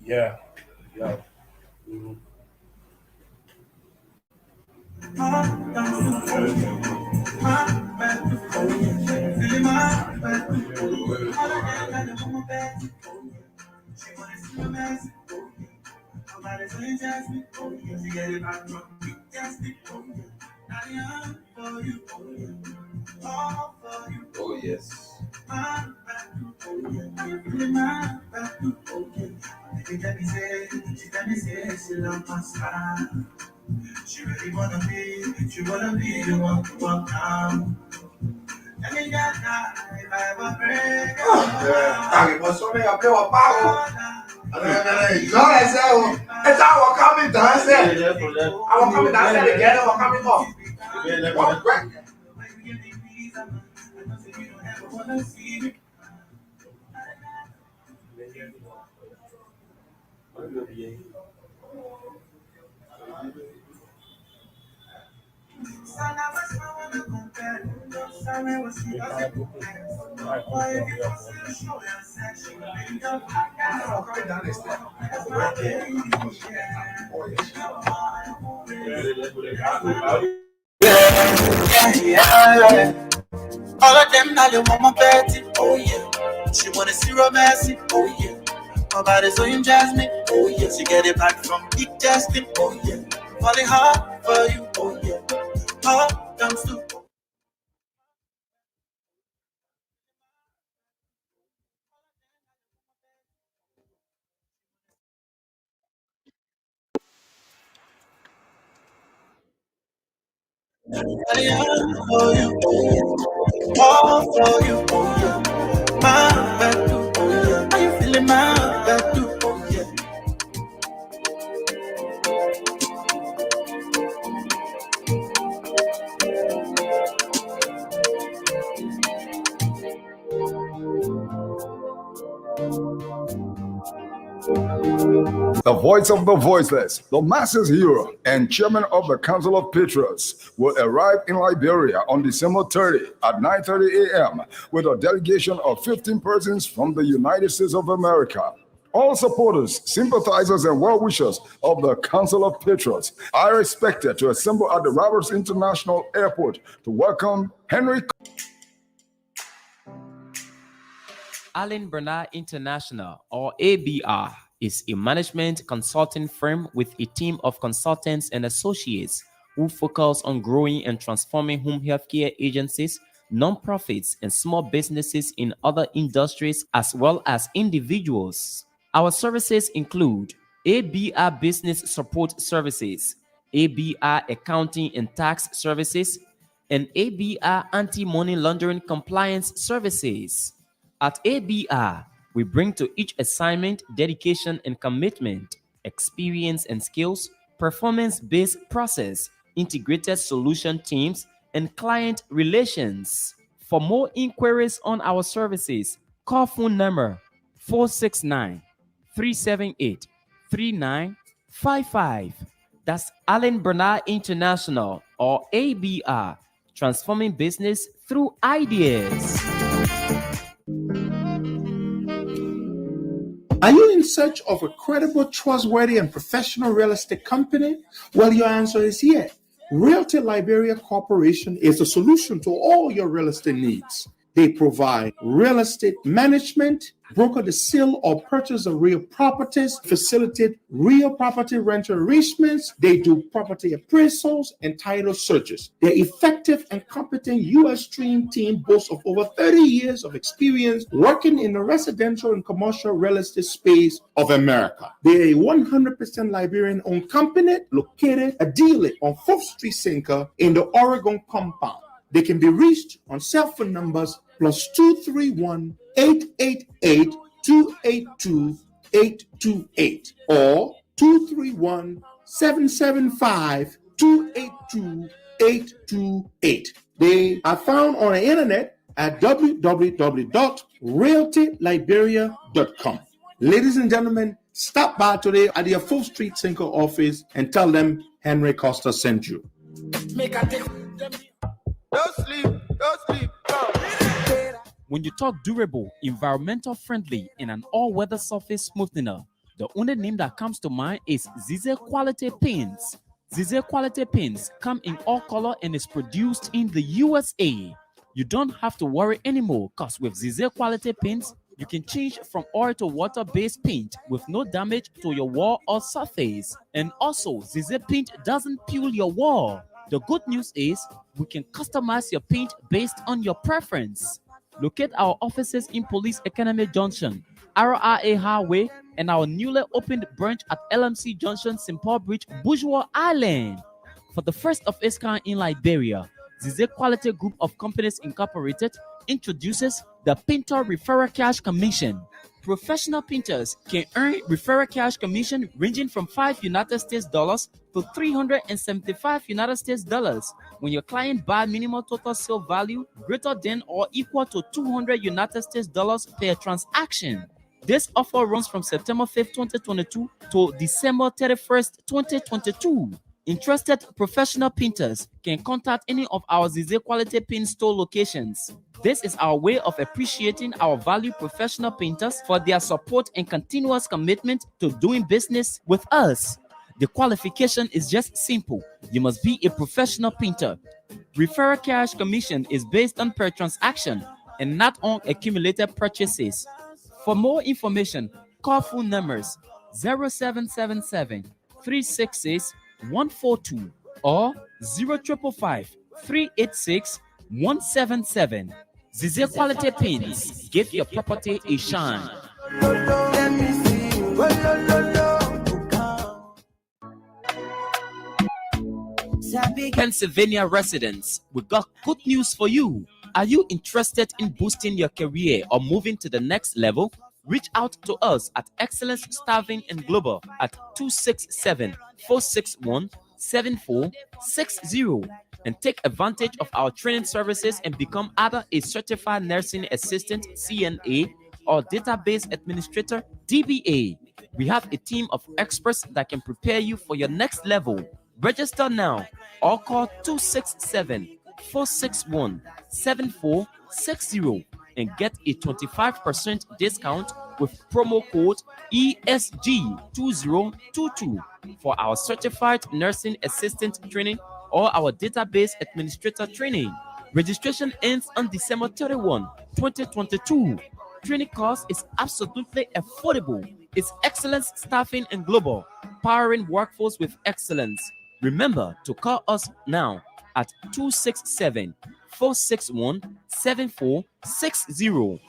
Yeah. Yeah. Mm-hmm. Oh, yes. She really wanna be the one to walk down. And in that night, if I ever break, I was so many up there with power. Long as it's our coming down there. Our coming down there together, we're coming up. What break? All of them now they want my Betty, oh yeah. She wanna see romance, oh yeah. My body's so in Jasmine, oh yeah. She get it back from Big Justin, oh yeah. Falling hard for you, oh yeah. Hard comes to. Falling hard for you, oh yeah. All for you, oh yeah. My bad too, oh yeah. Are you feeling my bad too, oh yeah. The voice of the voiceless, the masses hero, and chairman of the Council of Patriots will arrive in Liberia on December 30 at 9:30 a.m. with a delegation of 15 persons from the United States of America. All supporters, sympathizers, and well-wishers of the Council of Patriots are expected to assemble at the Roberts International Airport to welcome Henry. Allen Bernard International, or ABR, is a management consulting firm with a team of consultants and associates who focus on growing and transforming home healthcare agencies, nonprofits, and small businesses in other industries as well as individuals. Our services include ABR Business Support Services, ABR Accounting and Tax Services, and ABR Anti-Money Laundering Compliance Services. At ABR, we bring to each assignment dedication and commitment, experience and skills, performance-based process, integrated solution teams, and client relations. For more inquiries on our services, call phone number 469-378-3955. That's Allen Bernard International, or ABR, transforming business through ideas. Are you in search of a credible, trustworthy, and professional real estate company? Well, your answer is yes. Realty Liberia Corporation is the solution to all your real estate needs. They provide real estate management, broker the sale or purchase of real properties, facilitate real property rental arrangements. They do property appraisals and title searches. Their effective and competent U.S. trained team boasts of over 30 years of experience working in the residential and commercial real estate space of America. They are a 100% Liberian-owned company located ideally on 4th Street Sinker in the Oregon compound. They can be reached on cell phone numbers +231 888 282 828 or 231 775 282 828. They are found on the internet at www.realtyliberia.com. Ladies and gentlemen, stop by today at the 4th Street Sinker office and tell them Henry Costa sent you. Don't sleep, don't sleep. When you talk durable, environmental friendly, and an all-weather surface smoothener, the only name that comes to mind is Zize Quality Paints. Zize Quality Paints come in all color and is produced in the USA. You don't have to worry anymore, because with Zize Quality Paints, you can change from oil to water-based paint with no damage to your wall or surface. And also, Zize Paint doesn't peel your wall. The good news is we can customize your paint based on your preference. Locate our offices in Police Academy Junction, RRA Highway, and our newly opened branch at LMC Junction, St. Paul Bridge, Bourgeois Island. For the first of its kind in Liberia, Zize Quality Group of Companies Incorporated introduces the Painter Referral Cash Commission. Professional painters can earn referral cash commission ranging from $5 United States dollars to $375 United States dollars when your client buy minimum total sale value greater than or equal to $200 United States dollars per transaction. This offer runs from September 5th, 2022 to December 31st, 2022. Interested professional painters can contact any of our Zize Quality Paint store locations. This is our way of appreciating our valued professional painters for their support and continuous commitment to doing business with us. The qualification is just simple. You must be a professional painter. Referral cash commission is based on per transaction and not on accumulated purchases. For more information, call phone numbers 0777 366 142 or 0555 386 177. Zize Quality Paints, give your property a shine. Pennsylvania residents, we got good news for you. Are you interested in boosting your career or moving to the next level? Reach out to us at Excellence Staffing and Global at 267-461-7460 and take advantage of our training services and become either a certified nursing assistant CNA or database administrator DBA. We have a team of experts that can prepare you for your next level. Register now or call 267-461-7460 and get a 25% discount with promo code ESG2022 for our certified nursing assistant training or our database administrator training. Registration ends on December 31, 2022. Training cost is absolutely affordable. It's Excellence Staffing and Global, powering workforce with excellence. Remember to call us now at 267-461-7460.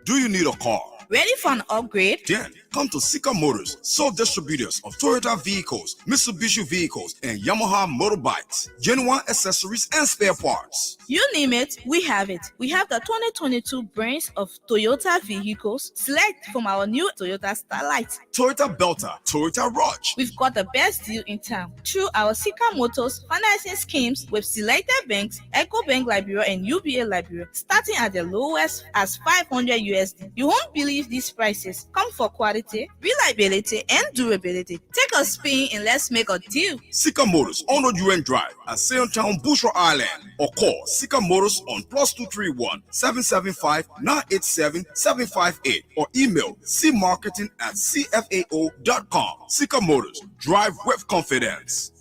Do you need a car? Ready for an upgrade? Then come to Sika Motors, sole distributors of Toyota vehicles, Mitsubishi vehicles, and Yamaha motorbikes, genuine accessories and spare parts. You name it, we have it. We have the 2022 brands of Toyota vehicles. Select from our new Toyota Starlight, Toyota Belter, Toyota Rush. We've got the best deal in town through our Sika Motors financing schemes with selected banks, EcoBank Liberia and UBA Liberia, starting at the lowest as 500 USD. You won't believe these prices. Come for quality, reliability, and durability. Take a spin and let's make a deal. Sika Motors on the UN Drive at Sayotown, Bushra Island, or call Sika Motors on +231 775 987 758 or email cmarketing@cfao.com. Sika Motors, drive with confidence.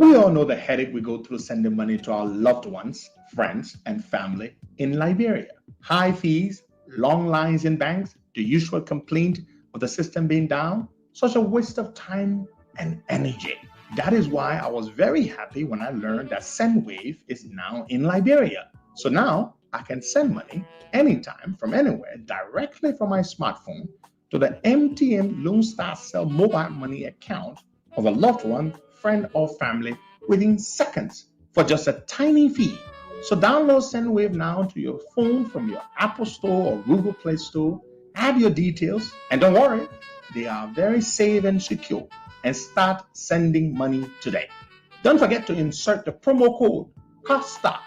We all know the headache we go through sending money to our loved ones, friends, and family in Liberia. High fees, long lines in banks, the usual complaint of the system being down, such a waste of time and energy. That is why I was very happy when I learned that SendWave is now in Liberia. So now I can send money anytime from anywhere directly from my smartphone to the MTN Lone Star Cell mobile money account of a loved one, friend, or family within seconds for just a tiny fee. So download SendWave now to your phone from your Apple Store or Google Play Store. Add your details, and don't worry, they are very safe and secure. And start sending money today. Don't forget to insert the promo code COSTA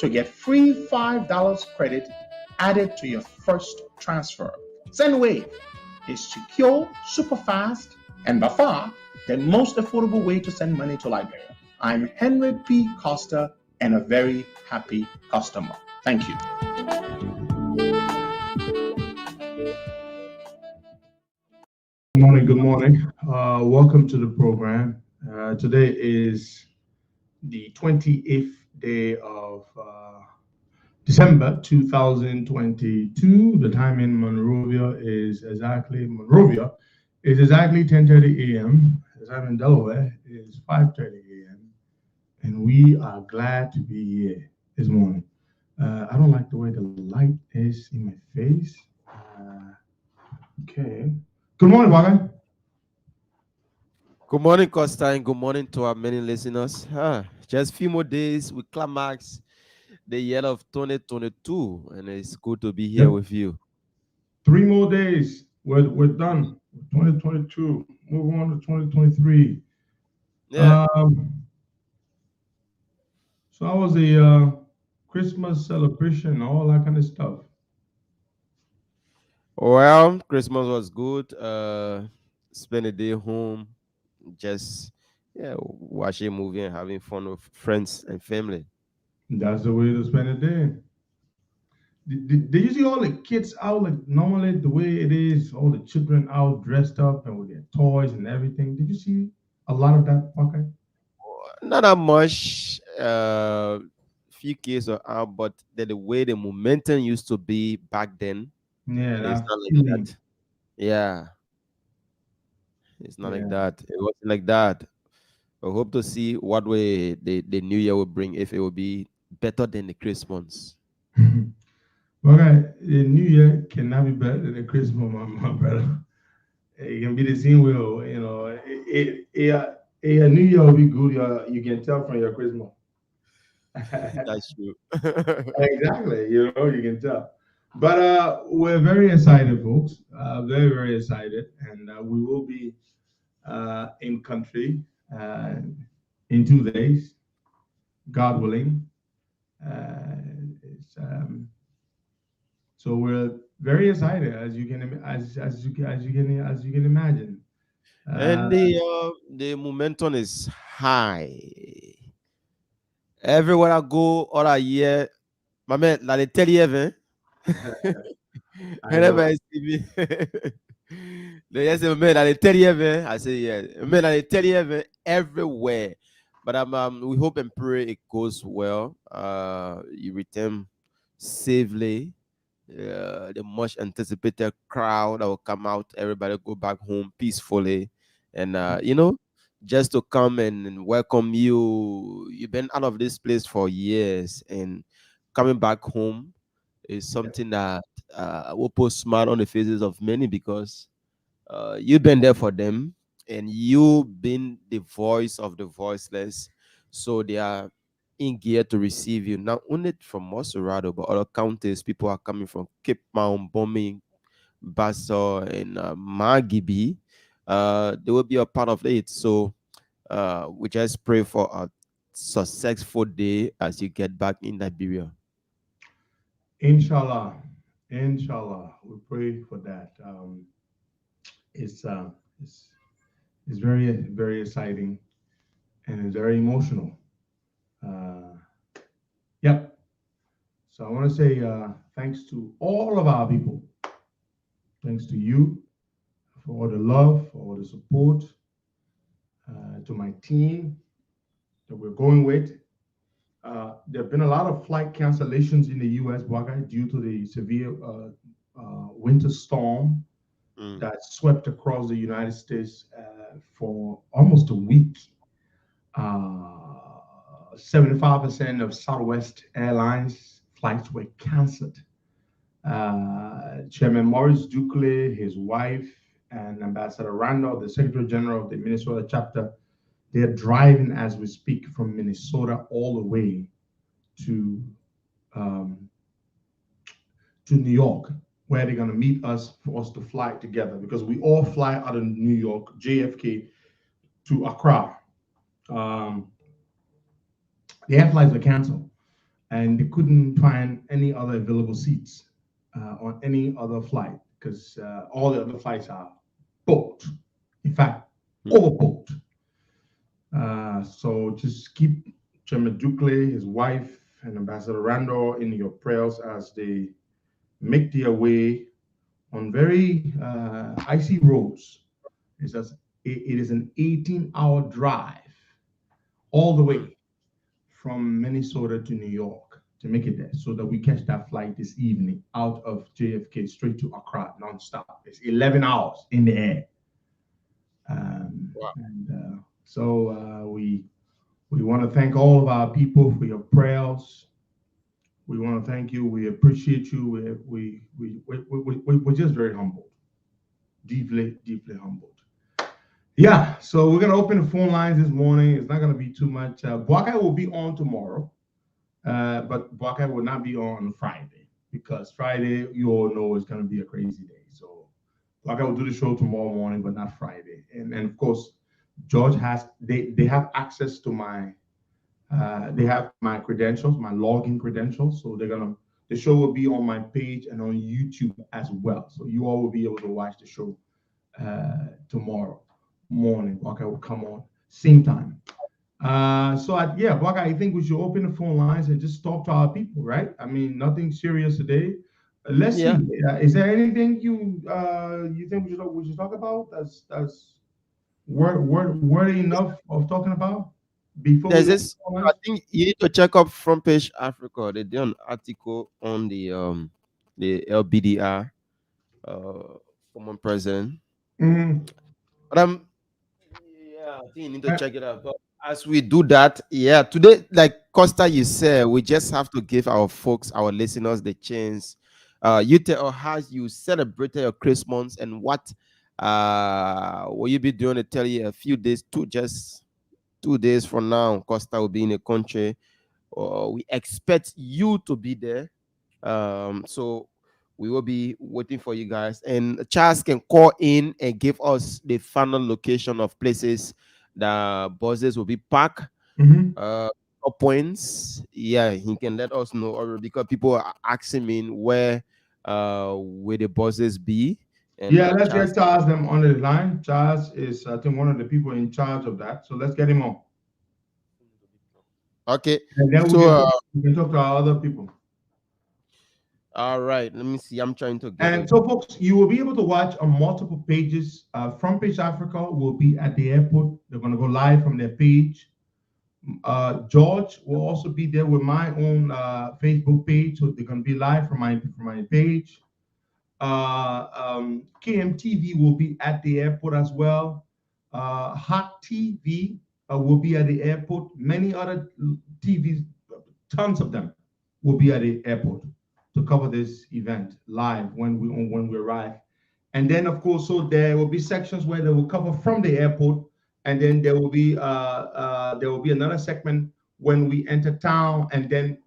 to get free $5 credit added to your first transfer. SendWave is secure, super fast, and by far the most affordable way to send money to Liberia. I'm Henry P. Costa and a very happy customer. Thank you. Good morning. Good morning. Welcome to the program. Today is the 28th day of December 2022. The time in Monrovia is exactly 10:30 a.m. The time in Delaware is 5:30 a.m. And we are glad to be here this morning. I don't like the way the light is in my face. Okay. Good morning, Bagan. Good morning, Costa, and good morning to our many listeners. Just a few more days we climax the year of 2022, and it's good to be here with you. 3 more days. We're done. 2022. Move on to 2023. Yeah. So how was the Christmas celebration, all that kind of stuff? Well, Christmas was good. Spend a day home, just watching a movie and having fun with friends and family. That's the way to spend a day. Did you see all the kids out like normally the way it is, all the children out dressed up and with their toys and everything? Did you see a lot of that, okay? Not that much. Few kids are out, but the way the momentum used to be back then, Yeah, it's that not like feeling. that. Yeah, it's not like Yeah. that. It wasn't like that. I hope to see what way the new year will bring, if it will be better than the Christmas. Okay, the New Year cannot be better than the Christmas, my brother. It can be the same way, a New Year will be good. You can tell from your Christmas. That's true. Exactly, you can tell. But we're very excited, folks. Very, very excited, and we will be in country uh, in 2 days, God willing. It's, so we're very excited, as you can as you can imagine. And the momentum is high. Everywhere I go all a year, my man, like they tell you, even. I Whenever know. I see me, they just say, man, I tell you, man. I say, yeah, man, I tell you, man, everywhere. But we hope and pray it goes well. You return safely. The much anticipated crowd that will come out. Everybody go back home peacefully, and just to come and welcome you. You've been out of this place for years, and coming back home is something that will put smile on the faces of many, because you've been there for them, and you've been the voice of the voiceless. So they are in gear to receive you, not only from Moserado, but other counties. People are coming from Cape Mount, Bombing, Basso, and Magibi. They will be a part of it. So we just pray for a successful day as you get back in Liberia. Inshallah, inshallah, we pray for that. It's uh, it's it's very very exciting and it's very emotional. Uh, yep. So I want to say thanks to all of our people. Thanks to you for all the love, for all the support. To my team, that we're going with. There have been a lot of flight cancellations in the U.S. due to the severe winter storm that swept across the United States for almost a week. 75% of Southwest Airlines flights were canceled. Chairman Maurice Duclé, his wife, and Ambassador Randall, the Secretary General of the Minnesota chapter, they're driving as we speak from Minnesota all the way to New York, where they're going to meet us for us to fly together, because we all fly out of New York, JFK, to Accra. The air flights were canceled, and they couldn't find any other available seats on any other flight, because all the other flights are booked. In fact, overbooked. So just keep Chairman Duclé, his wife, and Ambassador Randall in your prayers as they make their way on very icy roads. It is an 18-hour drive all the way from Minnesota to New York to make it there, so that we catch that flight this evening out of JFK straight to Accra nonstop. It's 11 hours in the air. Wow. And so we want to thank all of our people for your prayers. We want to thank you. We appreciate you. We're just very humbled, deeply, deeply humbled. Yeah, so we're going to open the phone lines this morning. It's not going to be too much. Boakai will be on tomorrow, but Boakai will not be on Friday, because Friday, you all know, is going to be a crazy day. So Boakai will do the show tomorrow morning, but not Friday. And of course, George they have access to my, they have my credentials, my login credentials. So the show will be on my page and on YouTube as well. So you all will be able to watch the show tomorrow morning. Boakai will come on same time. Boakai, I think we should open the phone lines and just talk to our people, right? I mean, nothing serious today. Let's see. Is there anything you think we should talk about? That's worthy enough of talking about before There's this. I think you need to check up Front Page Africa. They did an article on the LBDR former president. But I think you need to check it out. But as we do that, today, like Costa, you said, we just have to give our folks, our listeners, the chance. You tell us how you celebrated your Christmas and what will you be doing to tell you a few days, 2 days from now, Costa will be in the country. We expect you to be there. So we will be waiting for you guys. And Charles can call in and give us the final location of places that buses will be parked. Points. Yeah, he can let us know already, because people are asking me where will the buses be. And let's get Charles them on the line. Charles is, I think, one of the people in charge of that. So let's get him on. Okay. And then we can talk to our other people. All right. Let me see. I'm trying to get And so, folks, you will be able to watch on multiple pages. Front Page Africa will be at the airport. They're going to go live from their page. George will also be there with my own Facebook page. So they're going to be live from my page. KMTV will be at the airport as well. Hot TV will be at the airport. Many other TVs, tons of them, will be at the airport to cover this event live when we arrive. And then, of course, so there will be sections where they will cover from the airport, and then there will be another segment when we enter town, and then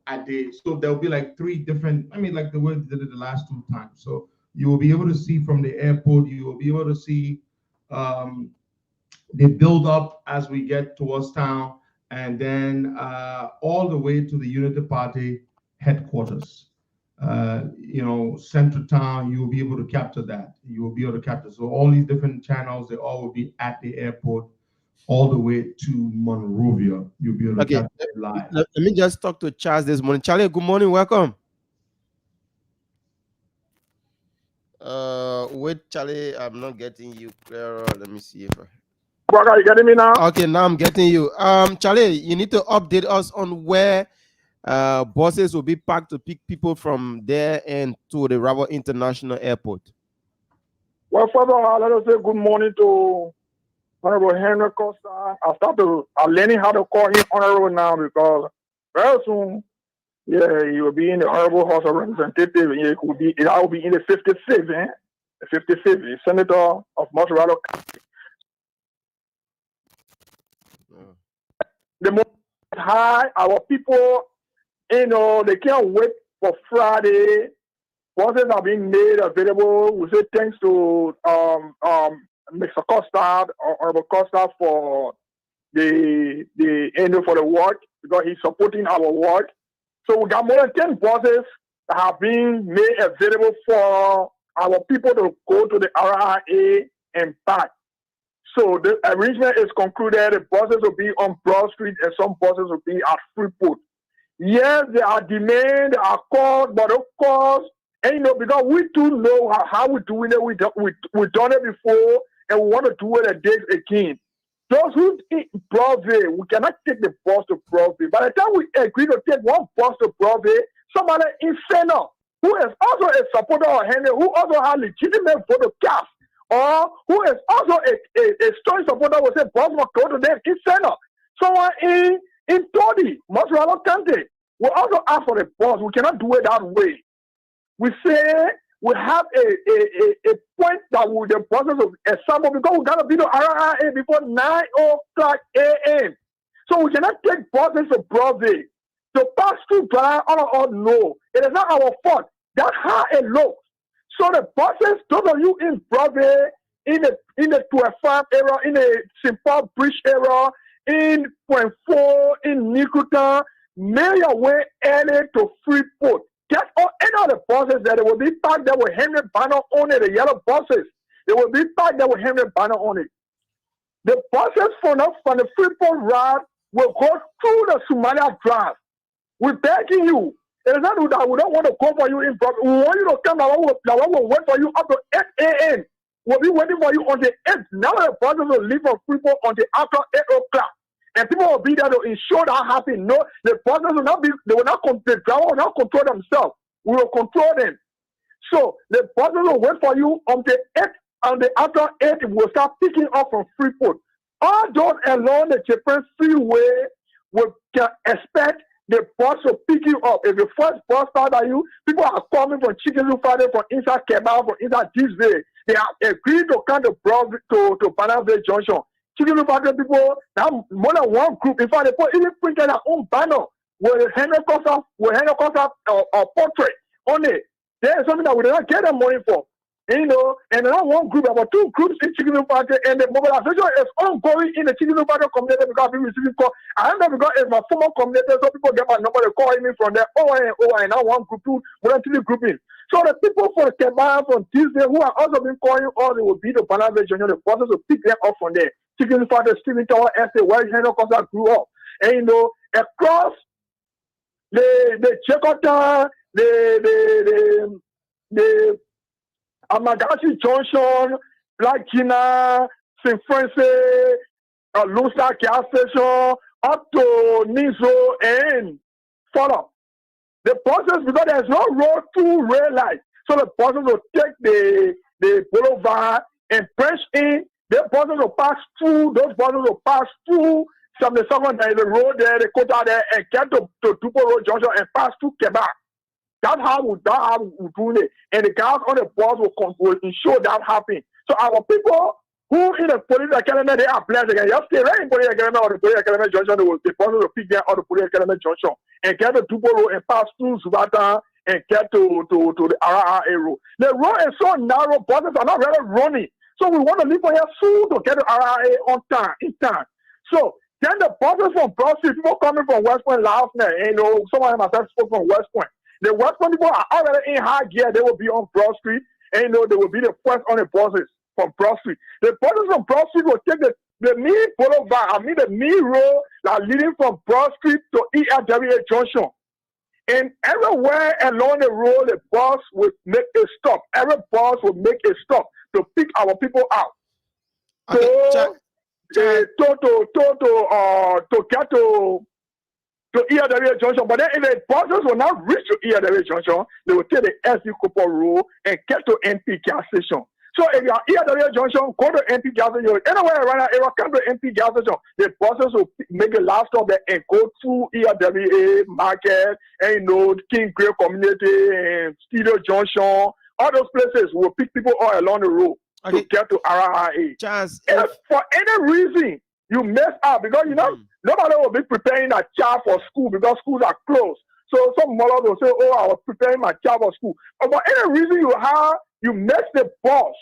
so there will be like three different. I mean, like the way we did it the last 2 times. So you will be able to see from the airport. You will be able to see the build up as we get towards town, and then all the way to the Unity Party headquarters. Central town, you will be able to capture that. You will be able to capture. So all these different channels, they all will be at the airport all the way to Monrovia. You'll be able to capture it live. Let me just talk to Charles this morning. Charlie, good morning. Welcome. Wait, Charlie, I'm not getting you clearer. Let me see if Brother, you getting me now? Okay, now I'm getting you. Charlie, you need to update us on where buses will be parked to pick people from there and to the Rabo International Airport. Well, first of all, let us say good morning to Honorable Henry Costa. I'm learning how to call him Honorable now because very soon, yeah, he will be in the Honorable House of Representatives. I will be in the 56th, the 55th, Senator of Montreal. The most high, our people, they can't wait for Friday. Buses are being made available. We say thanks to Mr. Costa or Honorable Costa for the for the work because he's supporting our work. So we got more than 10 buses that have been made available for our people to go to the RIA and back. So the arrangement is concluded. The buses will be on Broad Street and some buses will be at Freeport. Yes, there are demands, there are calls, but of course, and because we do know how we're doing it, we've done it before, and we want to do it again. Those who in Broadway, we cannot take the bus to Broadway. By the time we agree to take one bus to Broadway, somebody in Senate who is also a supporter of Henry, who also has legitimate vote of cast, or who is also a strong supporter will say bus must go to them in Senate. Someone in Todi, Montreal County, we also ask for the bus. We cannot do it that way. We say we have a point that the buses will assemble because we gotta be the RIA before 9 o'clock a.m. So we cannot take buses to Broadway. To pass through Brian no. It is not our fault. That's how it looks. So the buses, those of you in Broadway, in the 12 area, in the St. Paul Bridge area, in Point 4, in Nikuta, make your way early to Freeport. Get on any of the buses that they will be packed there with Henry banner on it, the yellow buses. They will be packed there with Henry banner on it. The buses from the Freeport route will go through the Somalia Drive. We're begging you. It is not that we don't want to call for you in Broadway. We want you to come. We'll wait for you up to 8 a.m. We'll be waiting for you on the 8th. Now the buses will leave from Freeport on the after 8 o'clock. And people will be there to ensure that happens. No, the buses will not be, the driver will not control themselves. We will control them. So the buses will wait for you on the 8th, and the after 8th will start picking up from Freeport. All those along the Japan Freeway will expect the bus to pick you up. If the first bus starts by you, people are coming from Chicken Friday, from inside Kebab, from inside this way. They are agreed to come to Banana Junction. Chicken Friday people, now more than one group. In fact, they put even printed their own banner with Henry Costa portrait on it. There is something that we did not get them money for. And not one group, about two groups in Chicken Party, and the mobilization is ongoing in the Chicken Party community because people receiving call. I don't know because it's my former community, so people get my number, they call me from there. And now one group, two, more than three grouping. So the people from Kebab, from Tuesday, who are also been calling all, they will be the Banana Junior, the bosses will pick them up from there. Chicken Party, Stephen Tower, Estate, where Henry Costa grew up. And across the Chekota, the Amagashi Junction, Black Gina, St. Francis, Lusa gas station, up to Nizo and follow. The buses, because there's no road to rail light, so the buses will take the boulevard and press in. The buses will pass through, those buses will pass through 77, there is a road there, they go down there and get to Tupo Road Junction and pass through Quebec. That's how we do it. And the guys on the bus will ensure that happens. So our people who in the police academy, they are blessed. They just stay right in police academy or the police academy junction. The bus will pick them out of the police academy junction and get to Tupo Road and pass through Zubata and get to the RRA road. The road is so narrow, buses are not really running. So we want to leave for here soon to get to RRA on time, in time. So then the buses from Broad Street, people coming from West Point last night, someone myself spoke from West Point. The West Point people are already in high gear. They will be on Broad Street. And they will be the first on the buses from Broad Street. The buses from Broad Street will take the main boulevard, the main road that leading from Broad Street to ERWA Junction. And everywhere along the road, the bus will make a stop. Every bus will make a stop to pick our people out. Okay, so, to get to ERW Junction. But then if the buses will not reach to ERW Junction, they will take the SD Cooper Road and get to NP gas station. So if you are ERW Junction, go to NP gas station. Anywhere around that area, come to NP gas station. The buses will make a last stop there and go to ERWA Market and King Grey Community and Studio Junction. All those places will pick people all along the road to get to RRA. If for any reason you mess up, because nobody will be preparing a child for school because schools are closed. So some mothers will say, "Oh, I was preparing my child for school." But for any reason you miss the bus.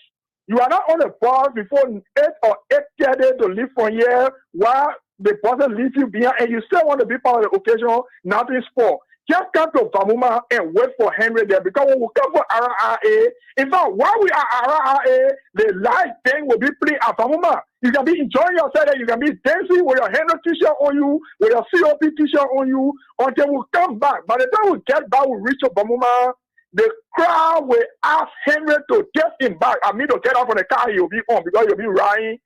You are not on the bus before 8 or 8:30 to leave from here while the buses leave you behind, and you still want to be part of the occasion. Nothing for. Just come to Vamuma and wait for Henry there, because when we come for RRA, in fact, while we are RRA, the live thing will be playing at Vamuma. You can be enjoying yourself there. You can be dancing with your Henry t-shirt on you, with your COP t-shirt on you, until we come back. By the time we get back, we reach Vamuma, the crowd will ask Henry to get him back. I mean, to get out from the car he'll be on, because you'll be riding,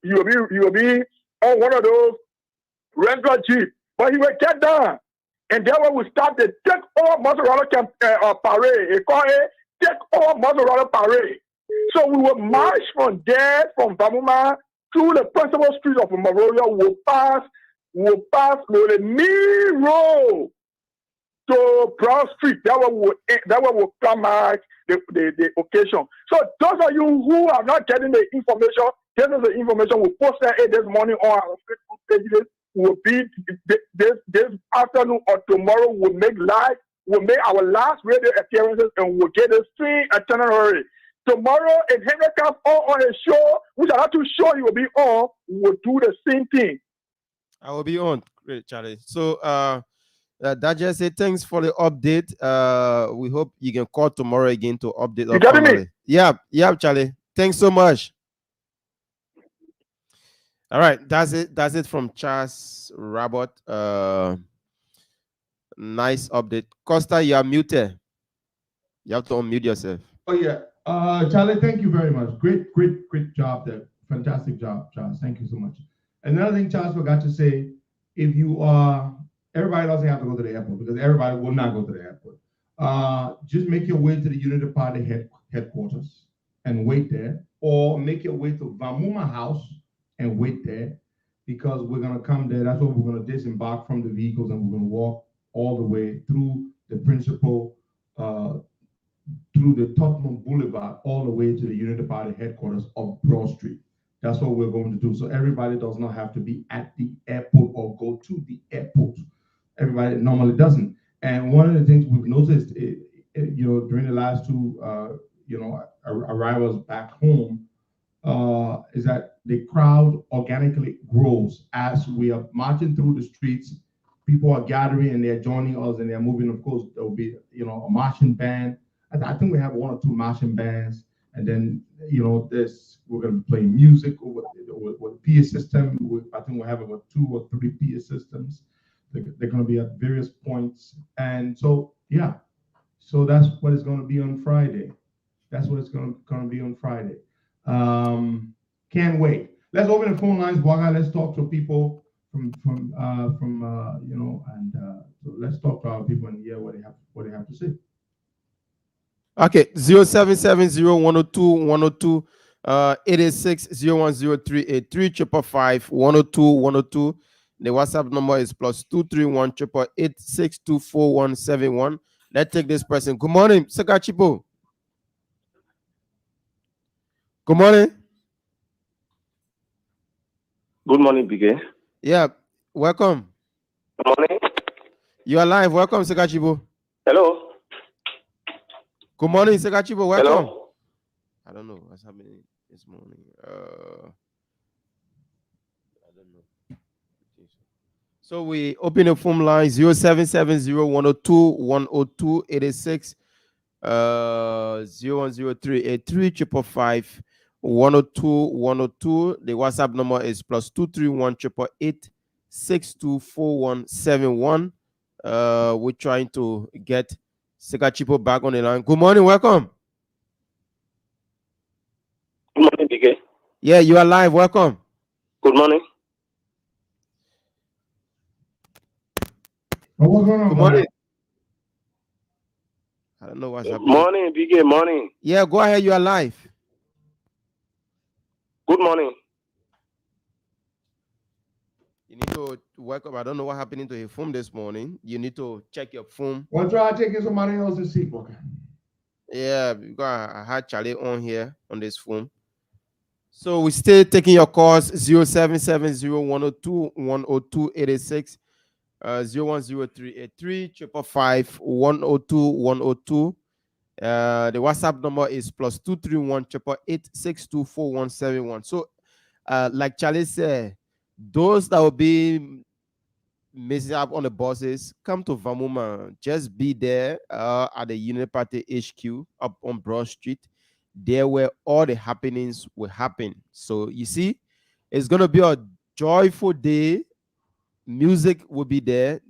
you'll be on one of those rental jeep. But he will get down. And then when we start the take all Maserati parade, they call it take all Maserati parade. So we will march from there, from Vamuma, through the principal street of Memorial. We'll pass with the main road to Brown Street. That one will climax the occasion. So those of you who are not getting the information, this is the information we posted this morning on our Facebook pages. Will be this afternoon or tomorrow. We'll make our last radio appearances, and we'll get a string itinerary. Tomorrow, if Henry comes on a show, which I'm not too sure he will be on, we'll do the same thing. I will be on. Great, Charlie. So that just say thanks for the update. We hope you can call tomorrow again to update. You got me? Yeah, Charlie. Thanks so much. All right, that's it from Charles Robert. Nice update. Costa, you are muted. You have to unmute yourself. Oh yeah, Charlie, thank you very much. Great job there. Fantastic job, Charles. Thank you so much. Another thing Charles forgot to say: if you are, everybody doesn't have to go to the airport, because everybody will not go to the airport. Just make your way to the Unity Party headquarters and wait there, or make your way to Vamuma House and wait there, because we're going to come there. That's where we're going to disembark from the vehicles, and we're going to walk all the way through the principal, through the Tottenham Boulevard, all the way to the Unity Party headquarters of Broad Street. That's what we're going to do. So everybody does not have to be at the airport or go to the airport. Everybody normally doesn't. And one of the things we've noticed, during the last two, arrivals back home, is that the crowd organically grows as we are marching through the streets. People are gathering and they're joining us and they're moving. Of course, there will be, a marching band. I think we have one or two marching bands, and then we're going to be playing music with PA system. I think we'll have about 2 or 3 PA systems. They're going to be at various points, and so that's what it's going to be on Friday. That's what it's going to be on Friday. Can't wait. Let's open the phone lines, Waga. Let's talk to people from so let's talk to our people and hear what they have to say. Okay, 0770-102-102, 886-010-383, 555-102-102. The WhatsApp number is +231 888 Let's take this person. Good morning, Sakachipo. Good morning. Good morning, BK. Yeah, welcome. Good morning. You are live. Welcome, Sakachipo. Hello. Good morning, Sakachipo. Welcome. Hello. I don't know what's happening this morning. I don't know. So we open the phone line 0770-102-102, 886 010-383 555-102-102. The WhatsApp number is +231 888 624171. We're trying to get Sekachipo back on the line. Good morning, welcome. Good morning, BK. Yeah, you are live. Welcome. Good morning. What's going on? Good morning. I don't know what's happening. Morning, BK. Morning. Yeah, go ahead. You are live. Good morning. You need to wake up. I don't know what happened to your phone this morning. You need to check your phone. Well, try taking somebody else's seat, okay? Yeah, because I had Charlie on here on this phone. So we still taking your calls 0770-102-102-86, 010-383-555-102-102. The WhatsApp number is +231-888-624-171. So like Charlie said, those that will be missing up on the buses, come to Vamuma. Just be there at the Unity Party HQ up on Broad Street. There where all the happenings will happen. So you see, it's gonna be a joyful day. Music will be there,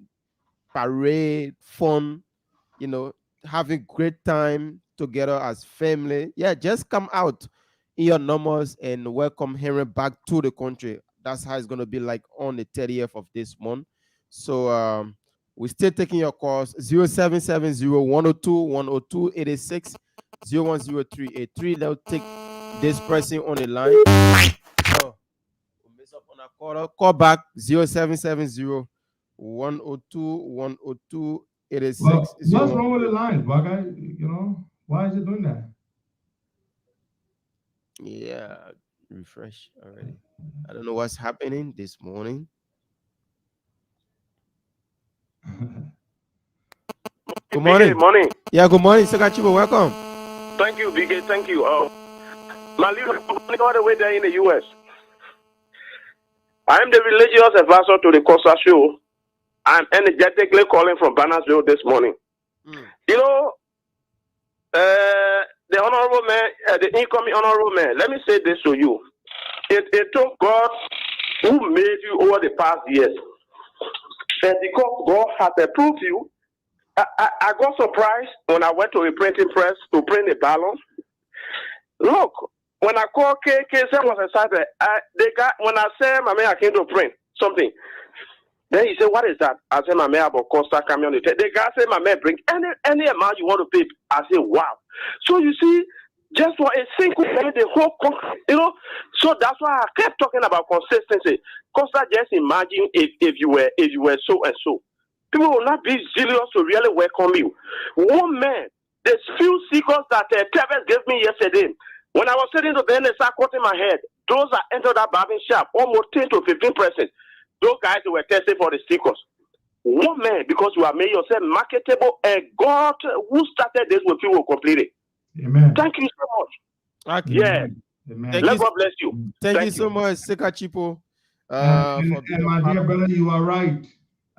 parade, fun, having great time together as family. Yeah, just come out in your numbers and welcome Henry back to the country. That's how it's gonna be like on the 30th of this month. So we're still taking your calls 0770-102-102-86, 010-383. They'll take this person on the line. Oh, we mess up on our caller. Call back 0770-102-102-86. Well, what's wrong with the lines, Buckeye? Why is it doing that? Yeah, refresh already. I don't know what's happening this morning. Good morning. BK, morning. Yeah, good morning, Sakachibo. Welcome. Thank you, BK. Thank you. My little all the way there in the U.S. I am the religious advisor to the Costa Show. I'm energetically calling from Bannersville this morning. The honorable man, the incoming honorable man, let me say this to you. It took God who made you over the past years. And because God has approved you, I got surprised when I went to a printing press to print a ballon. Look, when I called KK, was excited. When I said, my man, I came to print something. Then he said, what is that? I said, my man, about Costa Camion. The guy said, my man, bring any amount you want to pay. I said, wow. So you see, just for a single day, the whole country, So that's why I kept talking about consistency. Costa, just imagine if you were so and so. People will not be zealous to really welcome you. One man, there's few secrets that Travis gave me yesterday. When I was sitting to the end, I started cutting my head. Those that entered that barbing shop, almost 10 to 15%. Those guys were testing for the stickers. One man, because you have made yourself marketable, and God who started this with you will complete it. Amen. Thank you so much. Okay. Yeah. Amen. Let God bless you. Thank you so much, Sekachipo. And my dear brother, you are right.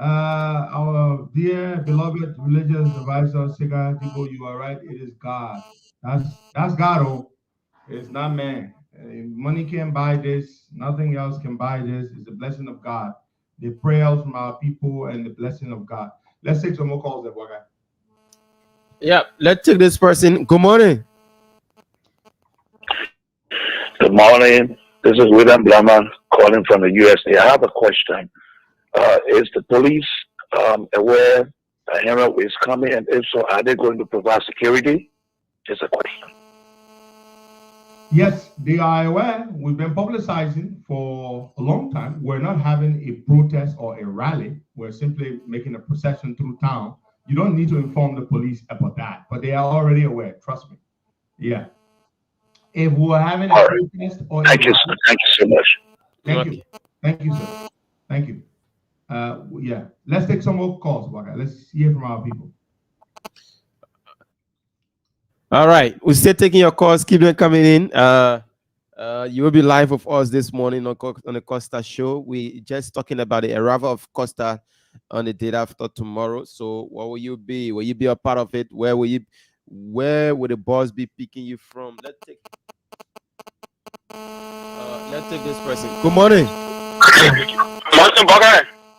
Our dear beloved religious advisor, Sekachipo, you are right. It is God. That's God. Oh, it's not man. Money can't buy this. Nothing else can buy this. It's the blessing of God. The prayers from our people and the blessing of God. Let's take some more calls, Eboga. Yeah, let's take this person. Good morning. Good morning. This is William Blaman calling from the USA. I have a question. Is the police aware that Henry is coming? And if so, are they going to provide security? It's a question. Yes, they are aware. We've been publicizing for a long time. We're not having a protest or a rally. We're simply making a procession through town. You don't need to inform the police about that, but they are already aware. Trust me. Yeah. If we're having a protest or Thank you so much. Thank you, sir. Thank you. Yeah. Let's take some more calls, Waka. Let's hear from our people. All right, we're still taking your calls. Keep them coming in. You will be live with us this morning on the Costa Show. We just talking about the arrival of Costa on the day after tomorrow. So, what will you be? Will you be a part of it? Where will the boss be picking you from? Let's take this person. Good morning.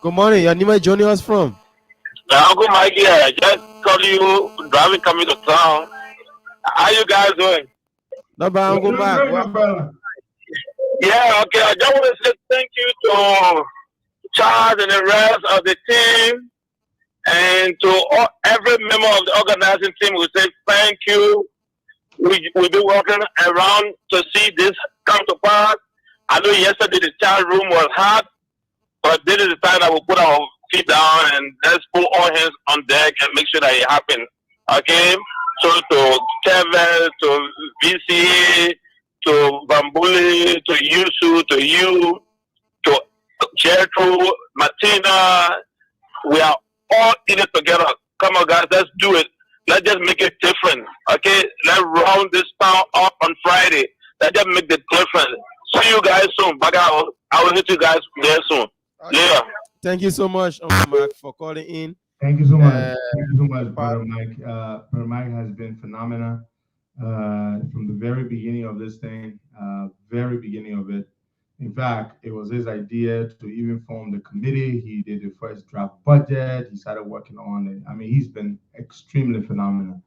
Good morning. Your name is joining us from? Uncle Mikey, I just called you driving coming to town. How you guys doing? No, but Uncle Mark. Yeah, okay. I just want to say thank you to Charles and the rest of the team, and to every member of the organizing team. We say thank you. We'll be working around to see this come to pass. I know yesterday the chat room was hot, but this is the time that we put our feet down and let's put all hands on deck and make sure that it happens. Okay? So to Kevin, to VCA, to Bambuli, to Yusu, to you, to Jethro, Martina, we are all in it together. Come on, guys, let's do it. Let's just make it different. Okay? Let's round this town up on Friday. Let's just make the difference. See you guys soon. Back out. I will meet you guys there soon. Yeah. Thank you so much, Uncle Mark, for calling in. Thank you so much. Thank you so much, Brother Mike. Brother Mike has been phenomenal from the very beginning of this thing, very beginning of it. In fact, it was his idea to even form the committee. He did the first draft budget. He started working on it. I mean, he's been extremely phenomenal.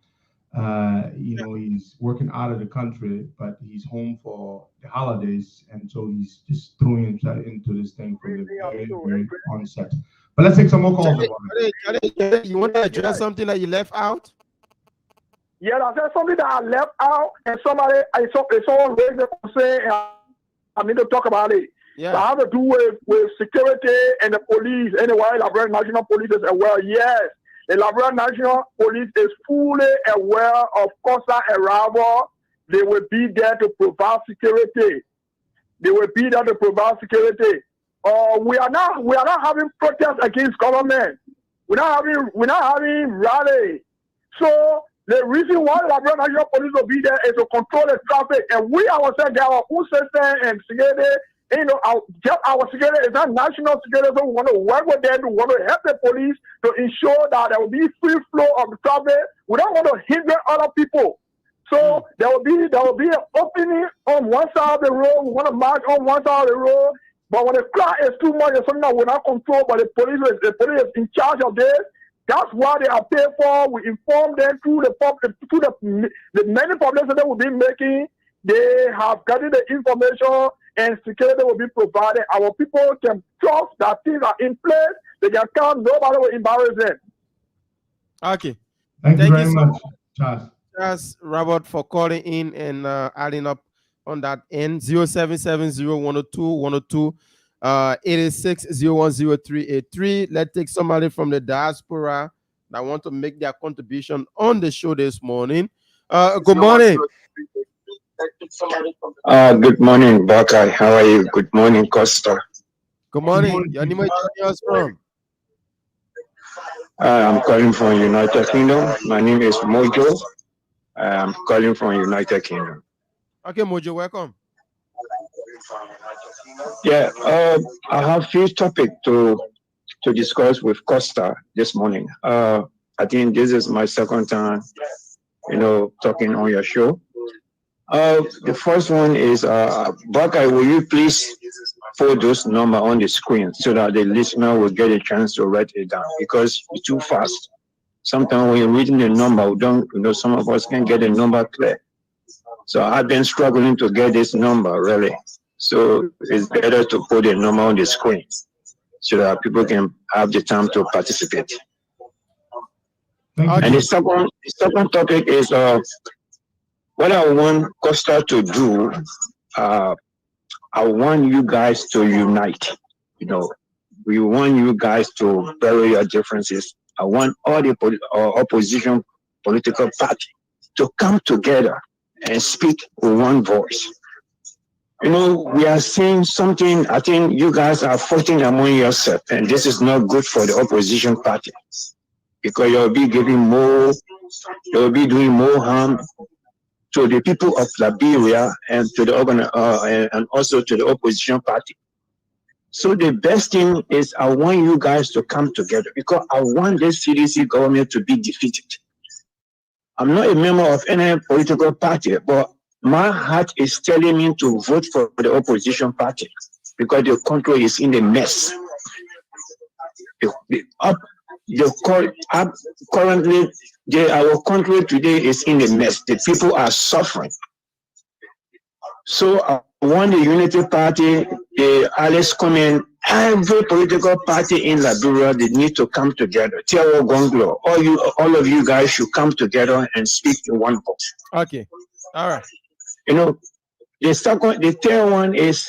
He's working out of the country, but he's home for the holidays, and so he's just throwing himself into this thing from the very, very onset. But let's take some more calls. You want to address something that you left out? Yeah, I said something that I left out, and someone raised the concern, and I need to talk about it. Yeah. So I have to do with security and the police. Anyway, Liberia National Police is aware. Yes, the Liberia National Police is fully aware of Costa arrival. They will be there to provide security. They will be there to provide security. We are not having protests against government. We're not having rally. So the reason why the Liberia National Police will be there is to control the traffic, and we ourselves get our own system and security. Our security is not national security, so we want to work with them. We want to help the police to ensure that there will be free flow of the traffic. We don't want to hinder other people. So there will be an opening on one side of the road. We want to march on one side of the road. But when the crowd is too much, it's something that we're not controlled, but the police is in charge of this. That's why they are paid for. We inform them through the many publications that we'll be making. They have gotten the information, and security will be provided. Our people can trust that things are in place. They can come. Nobody will embarrass them. Okay. Thank you very much, Charles. Charles Robert, for calling in and adding up on that end. 0770-102-102 86-010383. Let's take somebody from the diaspora that want to make their contribution on the show this morning. Good morning. Good morning, Buckeye. How are you? Good morning, Costa. Good morning. Your name is from? I'm calling from United Kingdom. My name is Mojo. I'm calling from United Kingdom. Okay, Mojo, welcome. Yeah, I have a few topics to discuss with Costa this morning. I think this is my second time, talking on your show. The first one is, Buckeye, will you please put those numbers on the screen so that the listener will get a chance to write it down, because it's too fast. Sometimes when you're reading the number, we don't, some of us can't get the number clear. So I've been struggling to get this number, really. So it's better to put the number on the screen so that people can have the time to participate. And the second topic is what I want Costa to do. I want you guys to unite. We want you guys to bury your differences. I want all the opposition political party to come together and speak with one voice. We are seeing something. I think you guys are fighting among yourself, and this is not good for the opposition party, because you'll be doing more harm to the people of Liberia and to the and also to the opposition party. So the best thing is, I want you guys to come together, because I want this CDC government to be defeated. I'm not a member of any political party, but my heart is telling me to vote for the opposition party, because the country is in the mess. Currently, our country today is in the mess. The people are suffering. So I won the Unity Party, the Alice Common, every political party in Liberia, they need to come together. Teo Gonglo, all of you guys should come together and speak in one voice. Okay. All right. You know, the third one is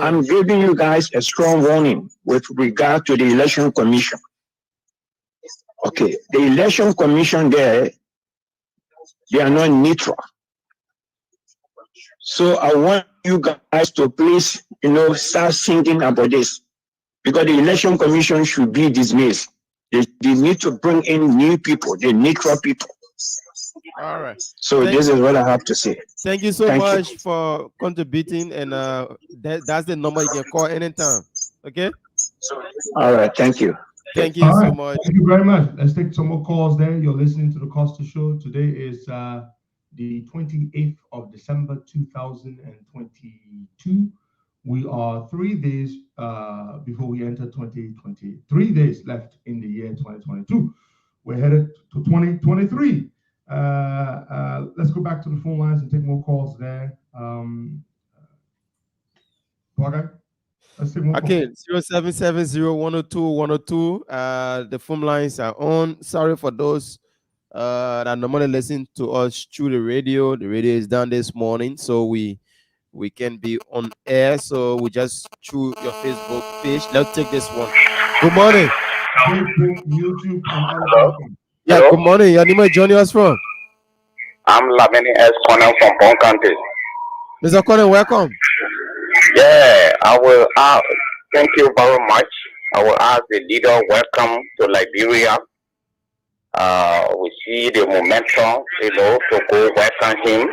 I'm giving you guys a strong warning with regard to the election commission. Okay, the election commission there, they are not neutral. So I want you guys to please, start thinking about this, because the election commission should be dismissed. They need to bring in new people, the neutral people. All right. So this is what I have to say. Thank you so much for contributing, and that's the number you can call anytime. Okay. All right. Thank you. Thank you so much. Thank you very much. Let's take some more calls there. You're listening to the Costa Show. Today is the 28th of December 2022. We are 3 days before we enter 2020. 3 days left in the year 2022. We're headed to 2023. Let's go back to the phone lines and take more calls there. Let's take more Okay, calls. 0770-102-102. The phone lines are on. Sorry for those that normally listen to us through the radio. The radio is down this morning, so we can be on air. So we just through your Facebook page. Let's take this one. Good morning. Facebook, YouTube, and all Hello? Yeah, Hello? good morning. Your name is joining us from? I'm Lamini S. Cornell from Bon County. Mr. Conan, welcome. Yeah, I will thank you very much. I will ask the leader, welcome to Liberia. We see the momentum, to go welcome him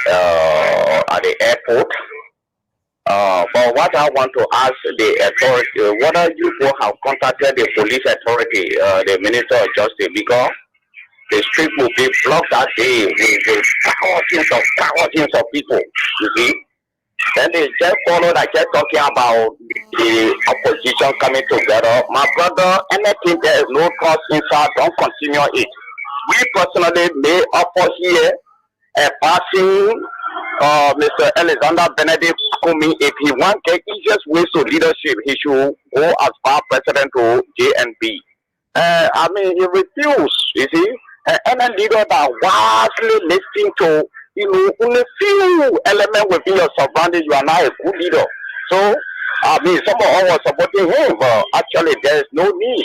at the airport. But what I want to ask the authority, whether you go have contacted the police authority, the Minister of Justice, because the street will be blocked that day with thousands of people, you see. Then they just follow that just talking about the opposition coming together. My brother, anything there is no cause inside, don't continue it. We personally may offer here a passing Mr. Alexander Benedict Kumi. If he wants the easiest ways to leadership, he should go as far president to JNB. I mean, he refused, you see. Any leader that wisely listening to, only few elements within your surrounding, you are not a good leader. So, I mean, some of us are supporting him, but actually there is no need,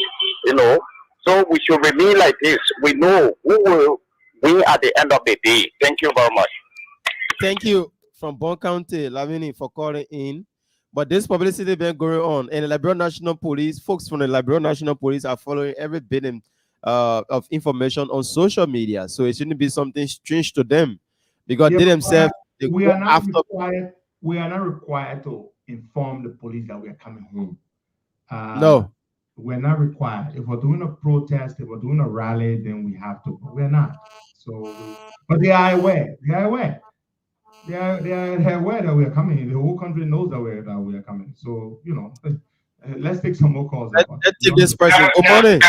So we should remain like this. We know who will win at the end of the day. Thank you very much. Thank you from Bon County, Lavini, for calling in. But this publicity been going on, and the Liberia National Police, folks from the Liberia National Police are following every bit of information on social media. So it shouldn't be something strange to them, because they themselves we are not required to inform the police that we are coming home. No, we're not required. If we're doing a protest, if we're doing a rally, then we have to. But we're not. So, but they are aware. They are aware. They are aware that we are coming. The whole country knows that we are coming. So let's take some more calls. Let's take this person. Good morning.